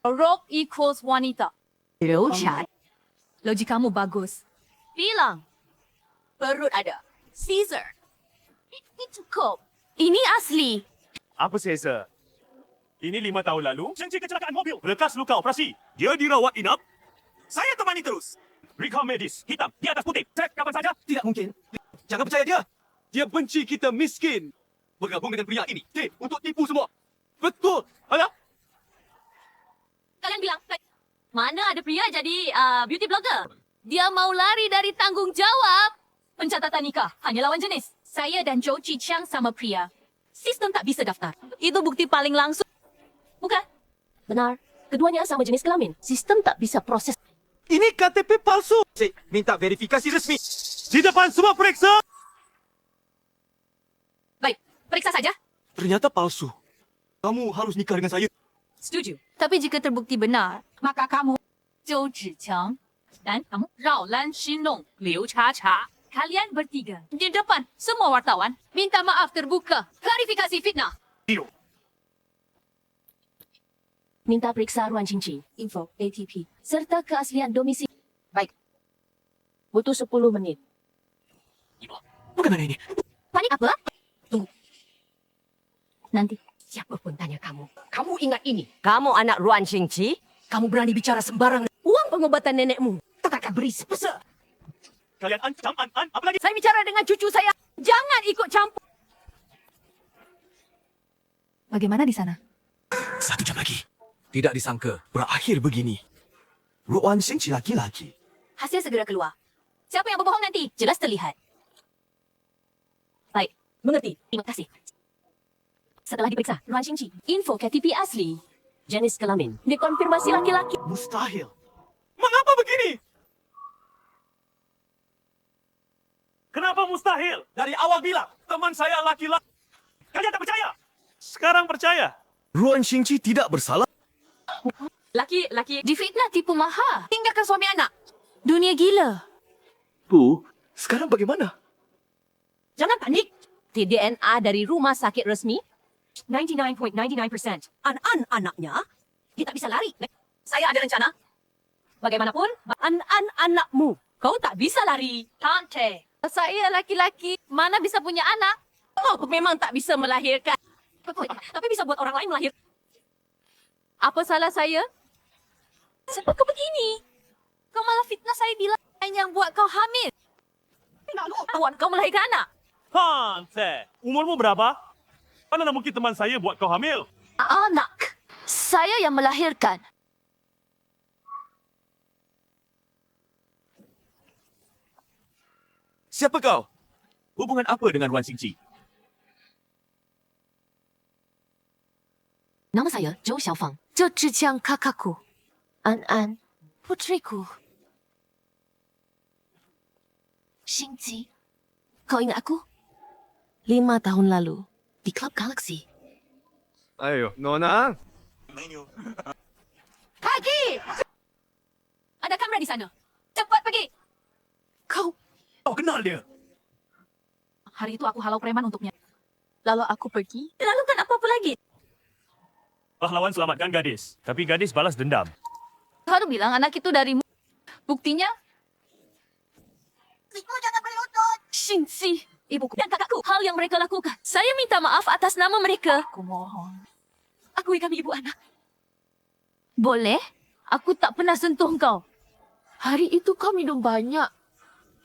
Rok equals wanita. Logika. Logikamu bagus. Bilang. Perut ada. Caesar. Ini cukup. Ini asli. Apa Caesar? Ini 5 tahun lalu, Shang-Chi kecelakaan mobil. Lekas luka operasi. Dia dirawat inap. Saya temani terus. Recall medis, hitam, di atas putih. Cek kapan saja. Tidak mungkin. Jangan percaya dia. Dia benci kita miskin. Bergabung dengan pria ini. Untuk tipu semua. Betul. Alah. Kalian bilang, mana ada pria jadi beauty blogger? Dia mau lari dari tanggungjawab. Pencatatan nikah hanya lawan jenis. Saya dan Zhou Zhiqiang sama pria. Sistem tak bisa daftar. Itu bukti paling langsung. Bukan? Benar. Keduanya sama jenis kelamin. Sistem tak bisa proses. Ini KTP palsu. Minta verifikasi resmi. Di depan semua periksa. Baik, periksa saja. Ternyata palsu. Kamu harus nikah dengan saya. Setuju. Tapi jika terbukti benar, maka kamu Zhou Zhiqiang dan kamu Rao Lan Xinlong, Liu Cha, kalian bertiga di depan semua wartawan minta maaf terbuka. Klarifikasi fitnah. Tio. Minta periksa Ruan Xingqi, info, ATP, serta keaslian domisili. Baik. Butuh 10 menit. Bagaimana ini? Panik apa? Tunggu. Nanti. Siapa pun tanya kamu. Kamu ingat ini? Kamu anak Ruan Xingqi? Kamu berani bicara sembarangan. Uang pengobatan nenekmu. Tak akan beri sebesar. Kalian ancam An, apa lagi? Saya bicara dengan cucu saya. Jangan ikut campur. Bagaimana di sana? 1 jam lagi. Tidak disangka berakhir begini. Ruan Xingqi laki-laki. Hasil segera keluar. Siapa yang berbohong nanti? Jelas terlihat. Baik. Mengerti. Terima kasih. Setelah diperiksa, Ruan Xingqi, info KTP asli. Jenis kelamin. Dikonfirmasi laki-laki. Mustahil. Mengapa begini? Kenapa mustahil? Dari awal bilang, teman saya laki-laki. Kalian tak percaya? Sekarang percaya. Ruan Xingqi tidak bersalah. Laki-laki Difitnah tipu maha. tinggalkan suami anak. Dunia gila. Bu, sekarang bagaimana? Jangan panik. DNA dari rumah sakit resmi. 99.99%. An-an-anaknya, dia tak bisa lari. Saya ada rencana. Bagaimanapun, an-an-anakmu. Kau tak bisa lari. Tante. Saya laki-laki, mana bisa punya anak? Oh, memang tak bisa melahirkan. Tapi bisa buat orang lain melahirkan. Apa salah saya? Sebab kau begini. Kau malah fitnah saya bilang yang buat kau hamil. Awak kau melahirkan anak. Hante, umurmu berapa? Mana mungkin teman saya buat kau hamil? Anak. Saya yang melahirkan. Siapa kau? Hubungan apa dengan Ruan Xingqi? Nama saya Zhou Xiaofang. Zhou Zhiqiang kakakku. An, putriku. Xingqi, kau ingat aku? 5 tahun lalu, di Club Galaxy. Ayo, Nona. Pagi! Ada kamera di sana. Cepat pergi. Kau kenal dia? Hari itu aku halau preman untuknya. Lalu aku pergi. Lalu kan apa-apa lagi? Pahlawan selamatkan gadis, tapi gadis balas dendam. Baru bilang anak itu darimu. Buktinya? Ibu jangan berlutut. Xingqi, ibuku dan kakakku. Hal yang mereka lakukan. Saya minta maaf atas nama mereka. Aku mohon. Akui kami ibu anak. Boleh? Aku tak pernah sentuh kau. Hari itu kau minum banyak.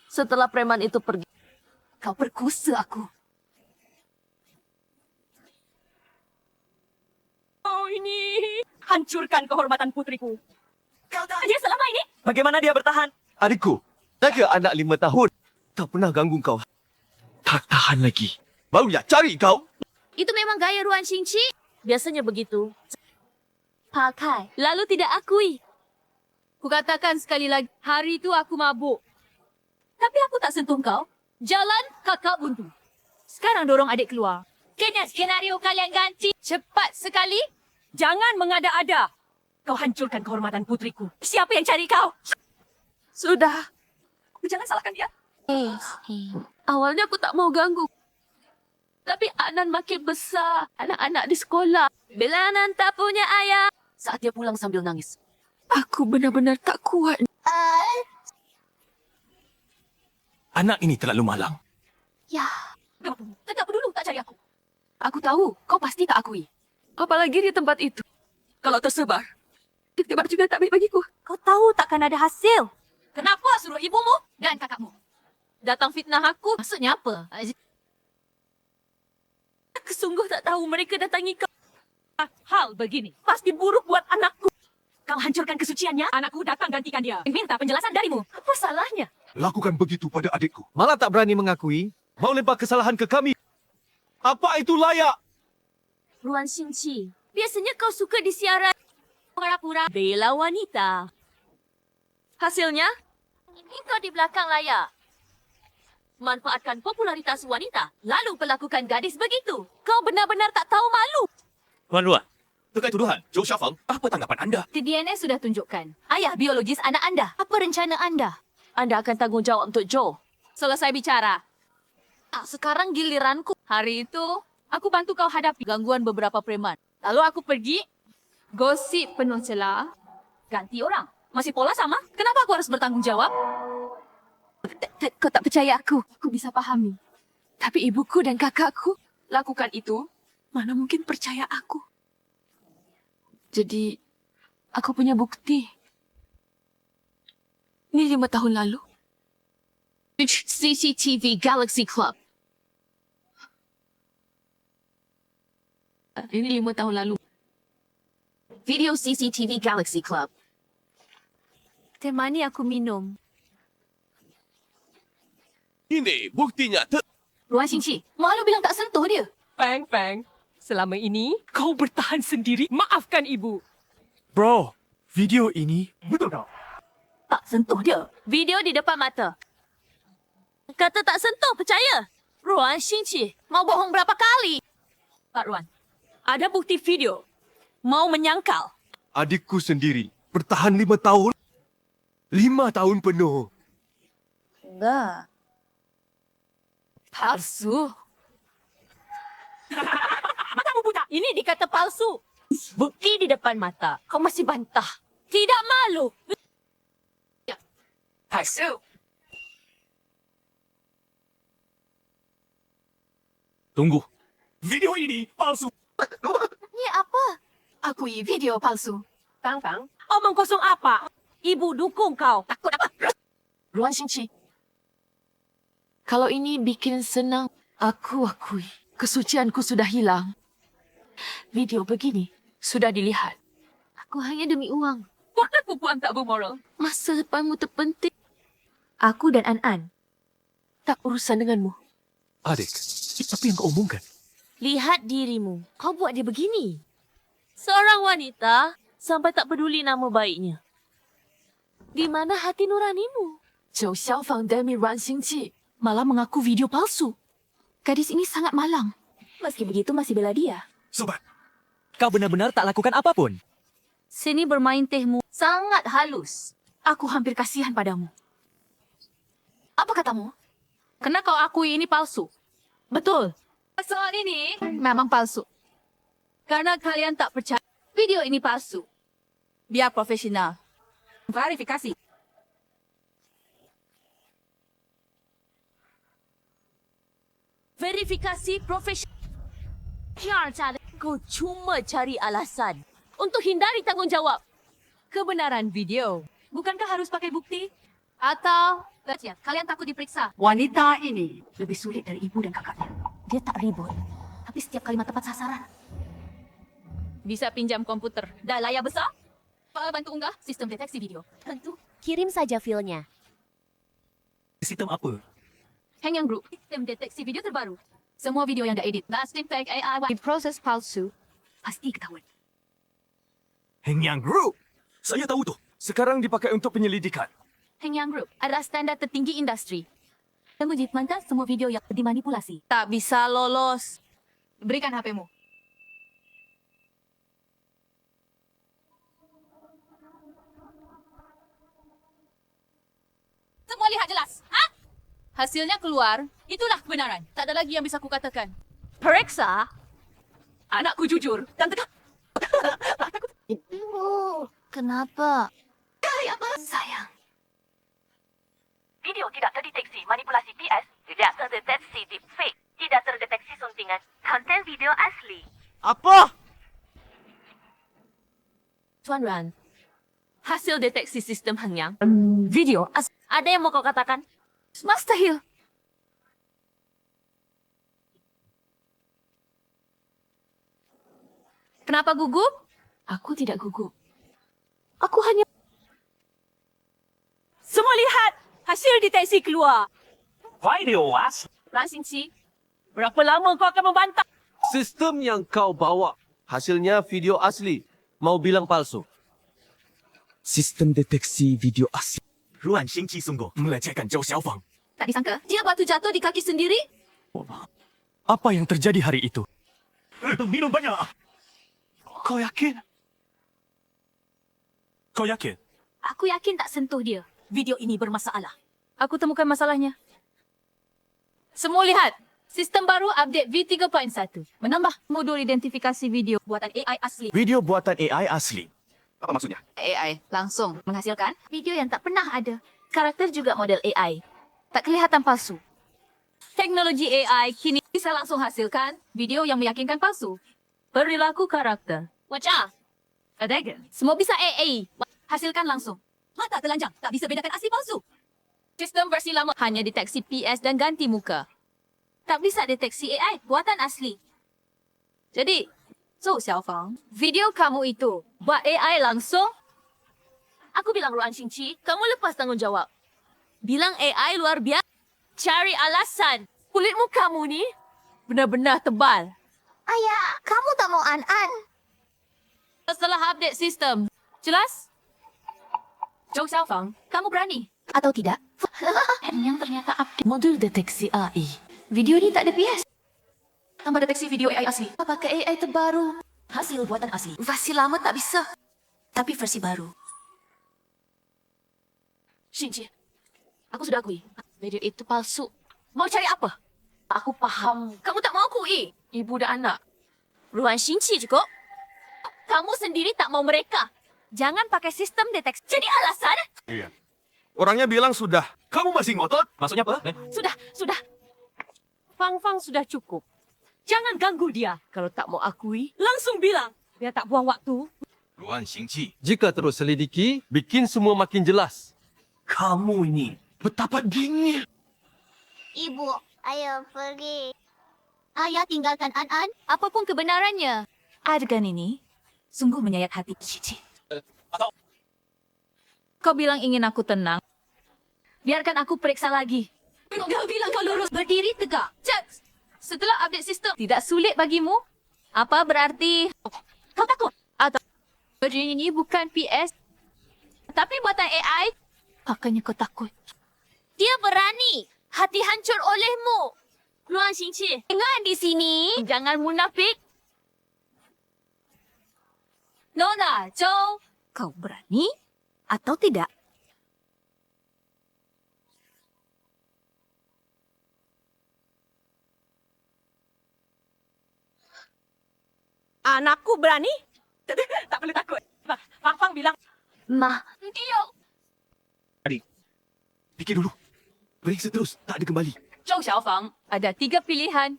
Setelah preman itu pergi. Kau perkosa aku. Oh ini. Hancurkan kehormatan putriku. Kau tahu dia selama ini? Bagaimana dia bertahan? Adikku, jaga anak 5 tahun. Tak pernah ganggu kau. Tak tahan lagi. Baru ya cari kau. Itu memang gaya Ruan Xingqi. Biasanya begitu. Pakai. Lalu tidak akui. Kukatakan sekali lagi, hari itu aku mabuk. Tapi aku tak sentuh kau. Jalan kakak buntu. Sekarang dorong adik keluar. Kena skenario kalian ganti. Cepat sekali. Jangan mengada-ada. Kau hancurkan kehormatan putriku. Siapa yang cari kau? Sudah. Jangan salahkan dia. Awalnya aku tak mau ganggu. Tapi Anan makin besar. Anak-anak di sekolah. Bila Anan tak punya ayah. Saat dia pulang sambil nangis. Aku benar-benar tak kuat. Anak ini terlalu malang. Ya. Tegak dulu tak cari aku. Aku tahu kau pasti tak akui. Apalagi di tempat itu. Kalau tersebar. Ditebar juga tak baik bagiku. Kau tahu takkan ada hasil. Kenapa suruh ibumu dan kakakmu datang fitnah aku? Maksudnya apa? Aku sungguh tak tahu mereka datangi kau. Hal begini pasti buruk buat anakku. Kau hancurkan kesuciannya, anakku datang gantikan dia. Minta penjelasan darimu. Apa salahnya? Lakukan begitu pada adikku. Malah tak berani mengakui. Mau lempar kesalahan ke kami. Apa itu layak? Ruan Xingqi, biasanya kau suka disiaran. Pura-pura bela wanita. Hasilnya, kau di belakang layar. Manfaatkan popularitas wanita, lalu perlakukan gadis begitu. Kau benar-benar tak tahu malu. Tuan Ruan, Terkait tuduhan, Zhou Xiaofang, apa tanggapan anda? DNA sudah tunjukkan. Ayah biologis anak anda. Apa rencana anda? Anda akan tanggungjawab untuk Joe. Selesai bicara. Sekarang giliranku. Hari itu, aku bantu kau hadapi gangguan beberapa preman. Lalu aku pergi, gosip penuh celah, ganti orang. Masih pola sama? Kenapa aku harus bertanggung jawab? Kau tak percaya aku. Aku bisa pahami. Tapi ibuku dan kakakku lakukan itu, mana mungkin percaya aku. Jadi, aku punya bukti. Ini 5 tahun lalu. CCTV Galaxy Club. Ini 5 tahun lalu. Video CCTV Galaxy Club. Teh mani aku minum. Ini buktinya. Ruan Xingqi, malu bilang tak sentuh dia. Peng. Selama ini, kau bertahan sendiri. Maafkan ibu. Bro, video ini betul kau? Tak sentuh dia. Video di depan mata. Kata tak sentuh, percaya? Ruan Xingqi, mau bohong berapa kali? Pak Ruan, ada bukti video. Mau menyangkal. Adikku sendiri bertahan 5 tahun. 5 tahun penuh. Enggak. Palsu. Matamu buta. Ini dikata palsu. Bukti di depan mata. Kau masih bantah. Tidak malu. Palsu. Tunggu. Video ini palsu. Ini apa? Akui video palsu. Pang. Omong kosong apa? Ibu dukung kau. Takut apa? Ruan Xingqi. Kalau ini bikin senang, aku akui. Kesucianku sudah hilang. Video begini sudah dilihat. Aku hanya demi uang. Bukan perempuan tak bermoral. Masa depanmu terpenting. Aku dan An-An. Tak urusan denganmu. Adik, apa yang kau omongkan? Lihat dirimu. Kau buat dia begini. Seorang wanita sampai tak peduli nama baiknya. Di mana hati nuranimu? Zhou Xiaofang demi Ruan Xingqi malah mengaku video palsu. Gadis ini sangat malang. Meski begitu masih bela dia. Sobat, kau benar-benar tak lakukan apapun. Seni bermain tehmu sangat halus. Aku hampir kasihan padamu. Apa katamu? Kena kau akui ini palsu. Betul. Soal ini memang palsu. Karena kalian tak percaya video ini palsu. Biar profesional. Verifikasi. Verifikasi profesional. Kau cuma cari alasan untuk hindari tanggungjawab. Kebenaran video. Bukankah harus pakai bukti? Atau kalian takut diperiksa? Wanita ini lebih sulit dari ibu dan kakaknya. Dia tak ribut. Tapi setiap kalimat tepat sasaran. Bisa pinjam komputer. Dah layar besar? Pak bantu unggah sistem deteksi video. Tentu. Kirim saja filenya. Sistem apa? Hang Yang Group. Sistem deteksi video terbaru. Semua video yang dah edit. Nastin fake AI. Proses palsu. Pasti ketahuan. Heng Yang Group. Saya tahu tu. Sekarang dipakai untuk penyelidikan. Hang Yang Group adalah standar tertinggi industri. Menguji mantas semua video yang dimanipulasi. Tak bisa lolos. Berikan HP-mu. Semua lihat jelas. Ha? Hasilnya keluar. Itulah kebenaran. Tak ada lagi yang bisa kukatakan. Periksa? Anakku jujur dan tegak. Kenapa? Sayang. Video tidak terdeteksi manipulasi PS, tidak terdeteksi deepfake, tidak terdeteksi suntingan, konten video asli. Apa? Tuan Ran, hasil deteksi sistem Hang Yang. Video Ada yang mau kau katakan? Mustahil. Kenapa gugup? Aku tidak gugup. Aku hanya... Semua lihat! Hasil deteksi keluar. Video asli. Ruan Xingqi, berapa lama kau akan membantah? Sistem yang kau bawa, hasilnya video asli. Mau bilang palsu. Sistem deteksi video asli. Ruan Xingqi sungguh melecehkan Zhou Xiaofang. Tak disangka, dia batu jatuh di kaki sendiri. Apa yang terjadi hari itu? Minum banyak. Kau yakin? Kau yakin? Aku yakin tak sentuh dia. Video ini bermasalah. Aku temukan masalahnya. Semua lihat. Sistem baru update V3.1. Menambah modul identifikasi video buatan AI asli. Video buatan AI asli. Apa maksudnya? AI langsung menghasilkan video yang tak pernah ada. Karakter juga model AI. Tak kelihatan palsu. Teknologi AI kini bisa langsung hasilkan video yang meyakinkan palsu. Perilaku karakter. Wajah. Adegan. Semua bisa AI. Hasilkan langsung. Mata telanjang. Tak bisa bedakan asli palsu. Sistem versi lama hanya deteksi PS dan ganti muka. Tak bisa deteksi AI buatan asli. Jadi, Zhou Xiaofang, video kamu itu buat AI langsung? Aku bilang Ruan Xingqi, kamu lepas tanggungjawab. Bilang AI luar biasa. Cari alasan. Kulitmu kamu ni benar-benar tebal. Ayah, kamu tak mau An-An. Setelah update sistem. Jelas? Zhou Xiaofang, kamu berani? Atau tidak? Yang ternyata update. Modul deteksi AI. Video ini tak ada PS. Tambah deteksi video AI asli. Pakai AI terbaru. Hasil buatan asli. Versi lama tak bisa. Tapi versi baru. Xingqi, Aku sudah akui. video itu palsu. Mau cari apa? Aku paham. Kamu tak mau akui. Ibu dan anak. Ruan Xingqi juga. Kamu sendiri tak mau mereka. Jangan pakai sistem deteksi. Jadi alasan? Iya. Orangnya bilang sudah. Kamu masih ngotot? Maksudnya apa? Sudah. Fang sudah cukup. Jangan ganggu dia. Kalau tak mau akui, langsung bilang. Biar tak buang waktu. Ruan Xingqi. Jika terus selidiki, bikin semua makin jelas. Kamu ini betapa dingin. Ibu, ayo pergi. Ayah tinggalkan An-An. Apapun kebenarannya. Adegan ini sungguh menyayat hati Cici. Kau bilang ingin aku tenang. Biarkan aku periksa lagi. Kau bilang kau lurus berdiri tegak. Cek, setelah update sistem tidak sulit bagimu? Apa berarti Kau takut? atau berdiri ini bukan PS tapi buatan AI? Makanya kau takut. Dia berani. Hati hancur olehmu. Ruan Xingqi, jangan di sini. Jangan munafik. Nona, Joe, kau berani atau tidak? Anakku berani? Tak perlu takut. Fang bilang, Ma, dia. Fikir dulu. Periksa terus, tak ada kembali. Zhou Xiaofang, ada 3 pilihan.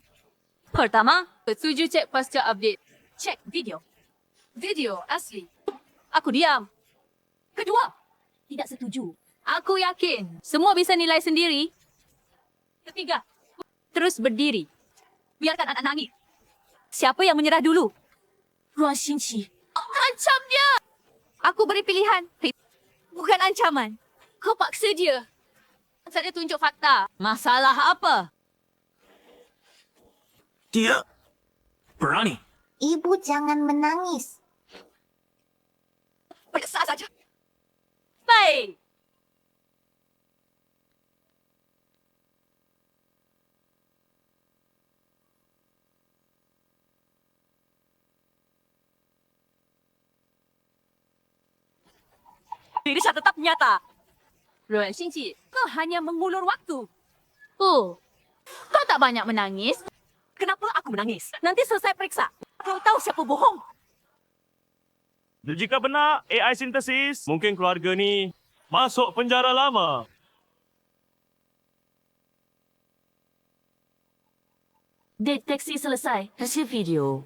Pertama, setuju cek pasca update. Cek video. Video asli. Aku diam. Kedua, tidak setuju. Aku yakin semua bisa nilai sendiri. Ketiga, terus berdiri. Biarkan anak nangis. Siapa yang menyerah dulu? Ruan Xingqi. Ancam dia! Aku beri pilihan. Bukan ancaman. Kau paksa dia. Saya tunjuk fakta. Masalah apa? Dia berani. Ibu jangan menangis. periksa saja. Baik. Irisan tetap nyata. Ruan Xingqi, kau hanya mengulur waktu. Oh, kau tak banyak menangis. Kenapa aku menangis? Nanti selesai periksa. Kau tahu siapa bohong? Jika benar AI sintesis, mungkin keluarga ni masuk penjara lama. Deteksi selesai. Hasil video.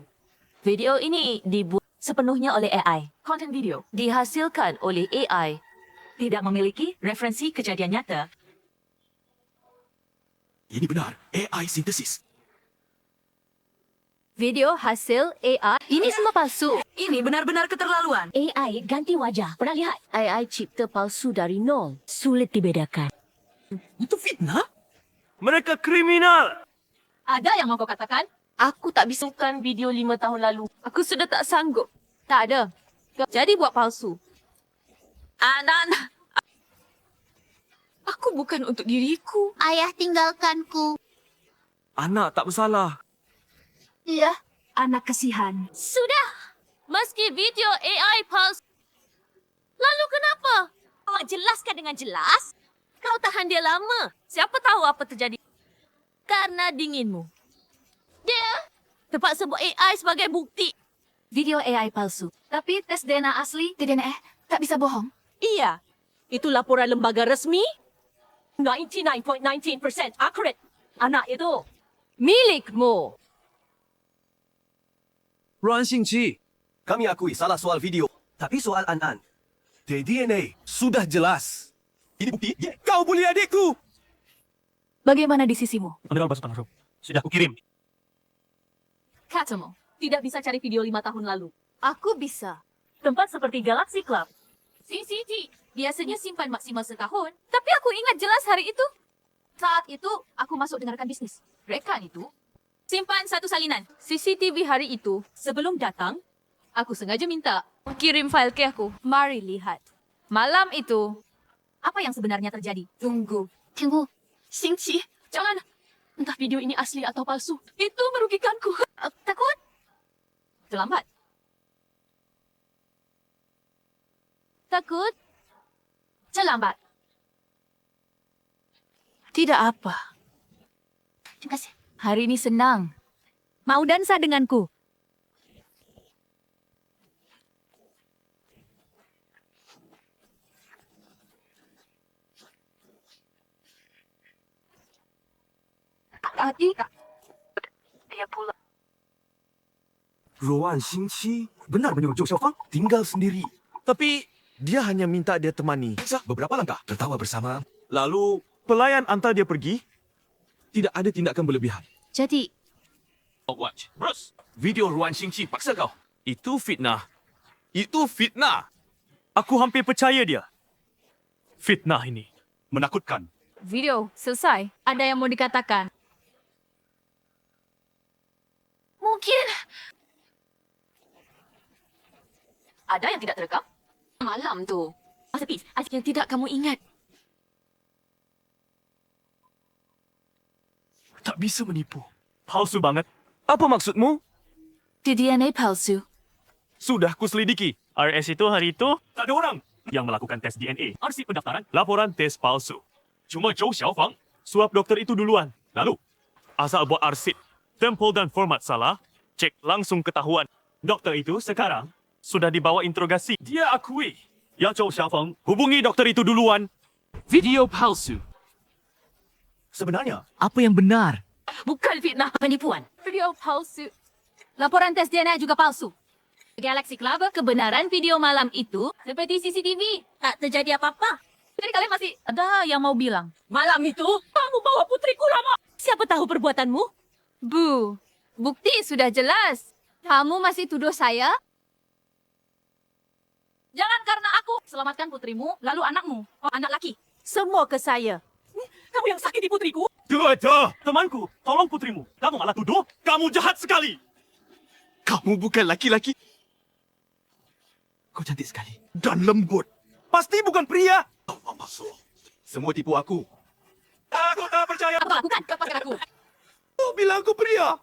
Video ini dibuat sepenuhnya oleh AI. Konten video Dihasilkan oleh AI. tidak memiliki referensi kejadian nyata. Ini benar, AI sintesis. Video hasil AI. Ini semua palsu. Ini benar-benar keterlaluan. AI ganti wajah. Pernah lihat? AI cipta palsu dari nol. Sulit dibedakan. Itu fitnah? Mereka kriminal. Ada yang mau kau katakan? Aku tak bisa bukan video 5 tahun lalu. Aku sudah tak sanggup. Tak ada. Jadi buat palsu. Anak-anak. Aku bukan untuk diriku. Ayah tinggalkanku. Anak tak bersalah. Iya. Anak kasihan. Sudah. Meski video AI palsu. Lalu kenapa? Kau jelaskan dengan jelas. Kau tahan dia lama. Siapa tahu apa terjadi. Karena dinginmu. Dia terpaksa buat AI sebagai bukti. Video AI palsu. Tapi tes DNA asli, DNA tak bisa bohong. Iya. Itu laporan lembaga resmi. 99.19% accurate. Anak itu milikmu. Ruan Xingqi, kami akui salah soal video. Tapi soal An-An, DNA sudah jelas. Ini bukti, kau bully adikku. Bagaimana di sisimu? Ambil basuh tangan, Rob. Sudah aku kirim. Katamu, tidak bisa cari video 5 tahun lalu. Aku bisa. Tempat seperti Galaxy Club. CCT biasanya simpan maksimal setahun. Tapi aku ingat jelas hari itu. Saat itu, aku masuk dengan rekan bisnis. Rekan itu simpan satu salinan. CCTV hari itu, sebelum datang, aku sengaja minta kirim file ke aku. Mari lihat. Malam itu, apa yang sebenarnya terjadi? Tunggu. Tunggu. Xingqi, jangan. Entah video ini asli atau palsu. Itu merugikanku. Takut? Terlambat. Takut? Terlambat. Tidak apa. Terima kasih. Hari ini senang. Mau dansa denganku? Tadi dia pulang. Ruan Xingqi benar menyuruh Zhou Xiaofang tinggal sendiri. Tapi dia hanya minta dia temani. Beberapa langkah, tertawa bersama. Lalu pelayan hantar dia pergi. Tidak ada tindakan berlebihan. Jadi, Watch. Bruce, video Ruan Xingqi paksa kau. Itu fitnah. Itu fitnah. Aku hampir percaya dia. Fitnah ini menakutkan. video selesai. Ada yang mau dikatakan? Mungkin Ada yang tidak terekam? Malam tu. masterpiece yang tidak kamu ingat. Tak bisa menipu. Palsu banget. Apa maksudmu? Di DNA palsu. Sudah kuselidiki. RS itu hari itu tak ada orang yang melakukan tes DNA. Arsip pendaftaran, laporan tes palsu. Cuma Zhou Xiaofang. Suap doktor itu duluan. Lalu, asal buat arsip, tempel dan format salah, cek langsung ketahuan. Doktor itu sekarang sudah dibawa interogasi. Dia akui. Ya Zhou Xiaofang, hubungi doktor itu duluan. Video palsu. Sebenarnya, Apa yang benar? Bukan fitnah, penipuan. Video palsu. Laporan tes DNA juga palsu. Galaxy Club, kebenaran video malam itu seperti CCTV. Tak terjadi apa-apa. Jadi kalian masih ada yang mau bilang? Malam itu, kamu bawa putriku lama. Siapa tahu perbuatanmu? Bu, bukti sudah jelas. Kamu masih tuduh saya? Jangan karena aku selamatkan putrimu, lalu anakmu. Oh, anak laki. Semua ke saya. Kamu yang sakiti putriku? Tidak, temanku, tolong putrimu. Kamu malah tuduh, kamu jahat sekali. Kamu bukan laki-laki. Kau cantik sekali. Dan lembut. Pasti bukan pria. Semua tipu aku. Aku tak percaya. Apa lakukan? Lepaskan aku. Kau bilang aku pria.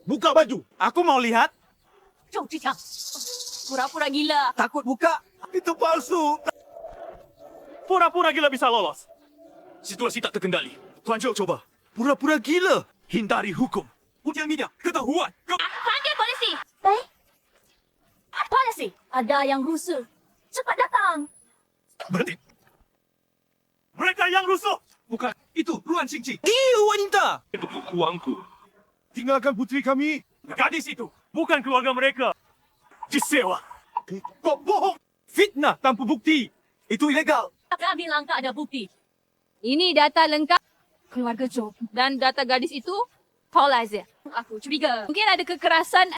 Buka baju. Aku mau lihat. Zhou Zhiqiang. Pura-pura gila. Takut buka. Itu palsu. Pura-pura gila bisa lolos. Situasi tak terkendali. Tuan Zhou coba. Pura-pura gila. Hindari hukum. Ujian minyak. Ketahuan. Panggil polisi. Polisi, ada yang rusuh. Cepat datang. Berhenti. Mereka yang rusuh. Bukan. Itu Ruan Xingqi. Dia wanita. Itu uangku. Tinggalkan putri kami. Gadis itu bukan keluarga mereka. Disewa. Kau bohong. Fitnah tanpa bukti. Itu ilegal. Kami bilang tak ada bukti. Ini data lengkap keluarga Zhou. Dan data gadis itu Paul Azir. Aku curiga. Mungkin ada kekerasan.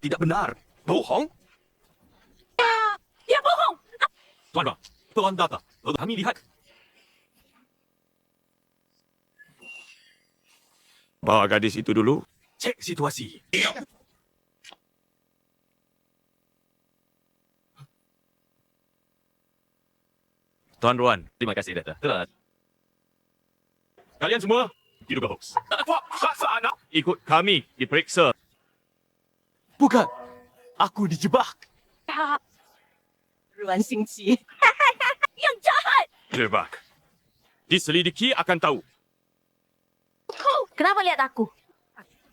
Tidak benar. Bohong? Dia bohong. Tuan Bang, tuan data. Lalu kami lihat. Bawa gadis itu dulu. Cek situasi. Tuan Ruan, Terima kasih, Data. Telat. Kalian semua diduga hoax. Tak kuat paksa anak. ikut kami diperiksa. Bukan. Aku dijebak. Ruan Xingqi. Yang jahat. Jebak. Diselidiki akan tahu. Kenapa lihat aku?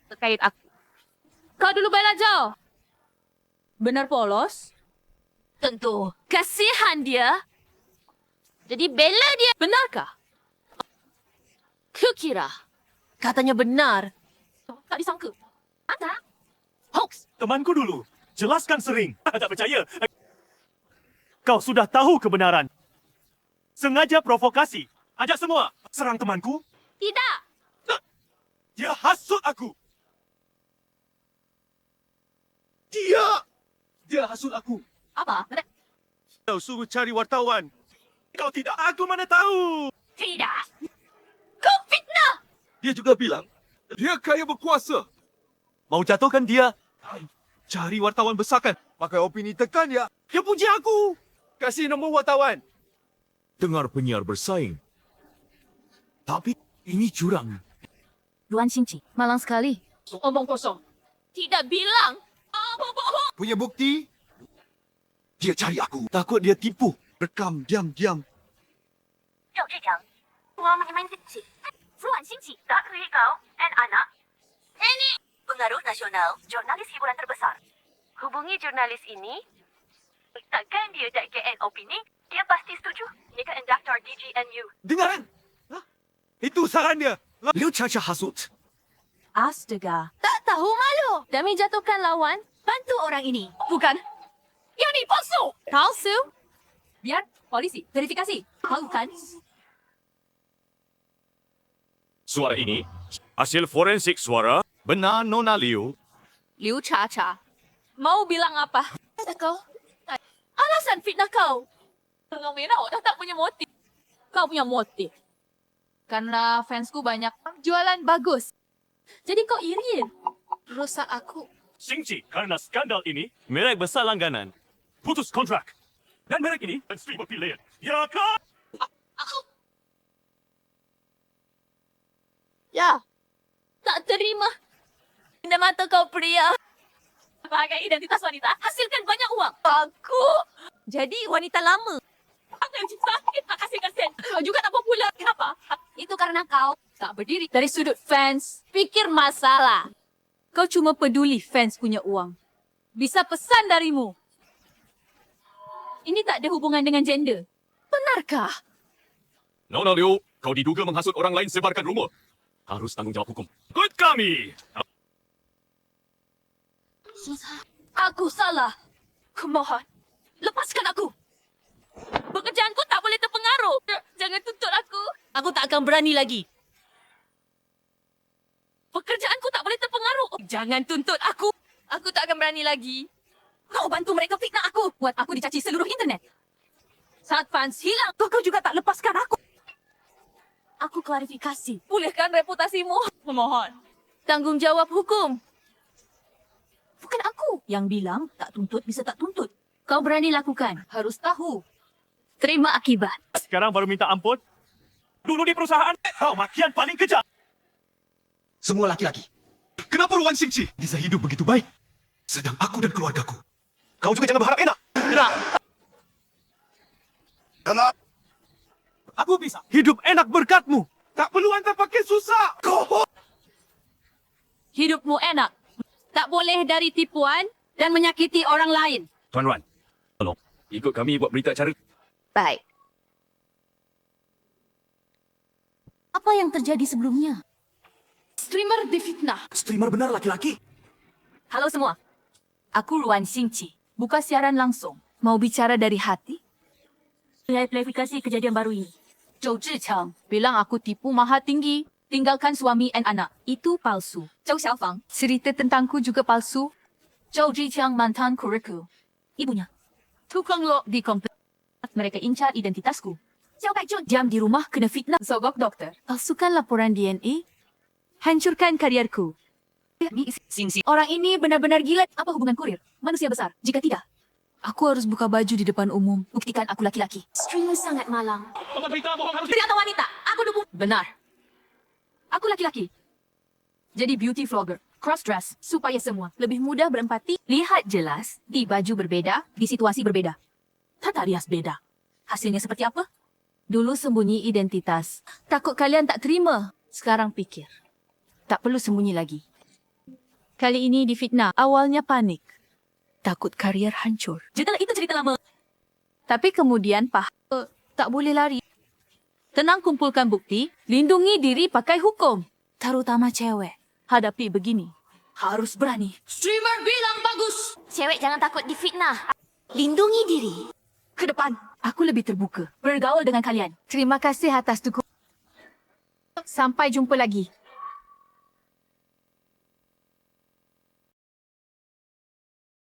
Terkait aku. Kau dulu bela Zhou. Benar polos? Tentu. Kasihan dia. Jadi bela dia. Benarkah? Kukira. Katanya benar. Tak disangka. Ada. Hoax. Temanku dulu. Jelaskan sering. Tak percaya. Kau sudah tahu kebenaran. Sengaja provokasi. Ajak semua. Serang temanku. Tidak. Dia hasut aku. Dia hasut aku. Apa? Kau suruh cari wartawan. Kau tidak. Aku mana tahu. Tidak. Kau fitnah. Dia juga bilang, dia kaya berkuasa. Mau jatuhkan dia. Cari wartawan besarkan. Pakai opini tekan dia. Dia puji aku. Kasih nombor wartawan. Dengar penyiar bersaing. Tapi ini curang. Ruan Xingqi, malang sekali. Omong kosong. Tidak bilang. Punya bukti? Dia cari aku. Takut dia tipu. Rekam diam-diam. 就这张，我们main sini. Ruan Xingqi tak kau and anak. Ini pengaruh nasional, jurnalis hiburan terbesar. Hubungi jurnalis ini. Takkan dia tak GN opini? Dia pasti setuju. Dia kan daftar DGNU. Dengaran. Hah? Itu saran dia. Liu Chacha hasut. Astaga. Tak tahu malu. Demi jatuhkan lawan, bantu orang ini. Bukan. Yang ni palsu. Palsu? Biar polisi verifikasi. Tahu kan? Suara ini, hasil forensik suara, benar Nona Liu. Liu Cha. Mau bilang apa? Kau? Alasan fitnah kau. Dengan Mira, dah tak punya motif. Kau punya motif. Karena fansku banyak jualan bagus. Jadi kau iri. Rusak aku. Xingqi, karena skandal ini, merek besar langganan. Putus kontrak. Dan merek ini, dan streamer pilihan. Ya kan? Ya. Tak terima. Indah mata kau pria. Pakai identitas wanita, hasilkan banyak uang. Aku. Jadi wanita lama. Aku yang sakit, tak hasilkan sen. Kau juga tak popular. Kenapa? Itu karena kau Tak berdiri dari sudut fans. Fikir masalah. Kau cuma peduli fans punya uang. Bisa pesan darimu. Ini tak ada hubungan dengan gender. benarkah? Nona Liu, kau diduga menghasut orang lain sebarkan rumor. Harus tanggungjawab hukum. Ikut kami! Aku salah. Kumohon, lepaskan aku. Pekerjaanku tak boleh terpengaruh. Jangan tuntut aku. Aku tak akan berani lagi. Pekerjaanku tak boleh terpengaruh. Jangan tuntut aku. Aku tak akan berani lagi. Kau bantu mereka fitnah aku. Buat aku dicaci seluruh internet. Saat fans hilang, Kau juga tak lepaskan aku. aku klarifikasi. Pulihkan reputasimu. Memohon. Tanggungjawab hukum. Bukan aku. Yang bilang tak tuntut bisa tak tuntut. Kau berani lakukan. Harus tahu. Terima akibat. Sekarang baru minta ampun? Dulu di perusahaan, kau makian paling kejam. Semua laki-laki. Kenapa Ruan Xingqi bisa hidup begitu baik? Sedang aku dan keluargaku. Kau juga jangan berharap enak. Kenapa? Aku bisa hidup enak berkatmu. Tak perlu antar pakai susah. Hidupmu enak. Tak boleh dari tipuan dan menyakiti orang lain. Tuan Ruan, tolong. Ikut kami buat berita acara. Baik. Apa yang terjadi sebelumnya? Streamer difitnah. Streamer benar laki-laki. Halo semua. Aku Ruan Xingqi. Buka siaran langsung. Mau bicara dari hati? Saya klarifikasi kejadian baru ini. Zhou Zhiqiang bilang aku tipu maha tinggi. Tinggalkan suami dan anak. Itu palsu. Zhou Xiaofang. Cerita tentangku juga palsu. Zhou Zhiqiang mantan kuriku. Ibunya. Tukang lo di komplek. Mereka incar identitasku. Xiao Kaijun diam di rumah kena fitnah. Sogok dokter. Palsukan laporan DNA. Hancurkan karierku. Xingqi. Orang ini benar-benar gila. Apa hubungan kurir? Manusia besar. Jika tidak, aku harus buka baju di depan umum. Buktikan aku laki-laki. Streamer sangat malang. Pria atau wanita? Aku dukung. Benar. Aku laki-laki. Jadi beauty vlogger. Cross-dress. Supaya semua lebih mudah berempati. Lihat jelas. Di baju berbeda. Di situasi berbeda. Tata rias beda. Hasilnya seperti apa? Dulu sembunyi identitas. Takut kalian tak terima. Sekarang pikir. Tak perlu sembunyi lagi. Kali ini difitnah. Awalnya panik. Takut karier hancur. Jelah itu cerita lama. Tapi kemudian tak boleh lari. Tenang kumpulkan bukti. Lindungi diri pakai hukum. Terutama cewek. Hadapi begini. Harus berani. Streamer bilang bagus. Cewek jangan takut difitnah. Lindungi diri. Ke depan. Aku lebih terbuka. Bergaul dengan kalian. Terima kasih atas dukungan. Sampai jumpa lagi.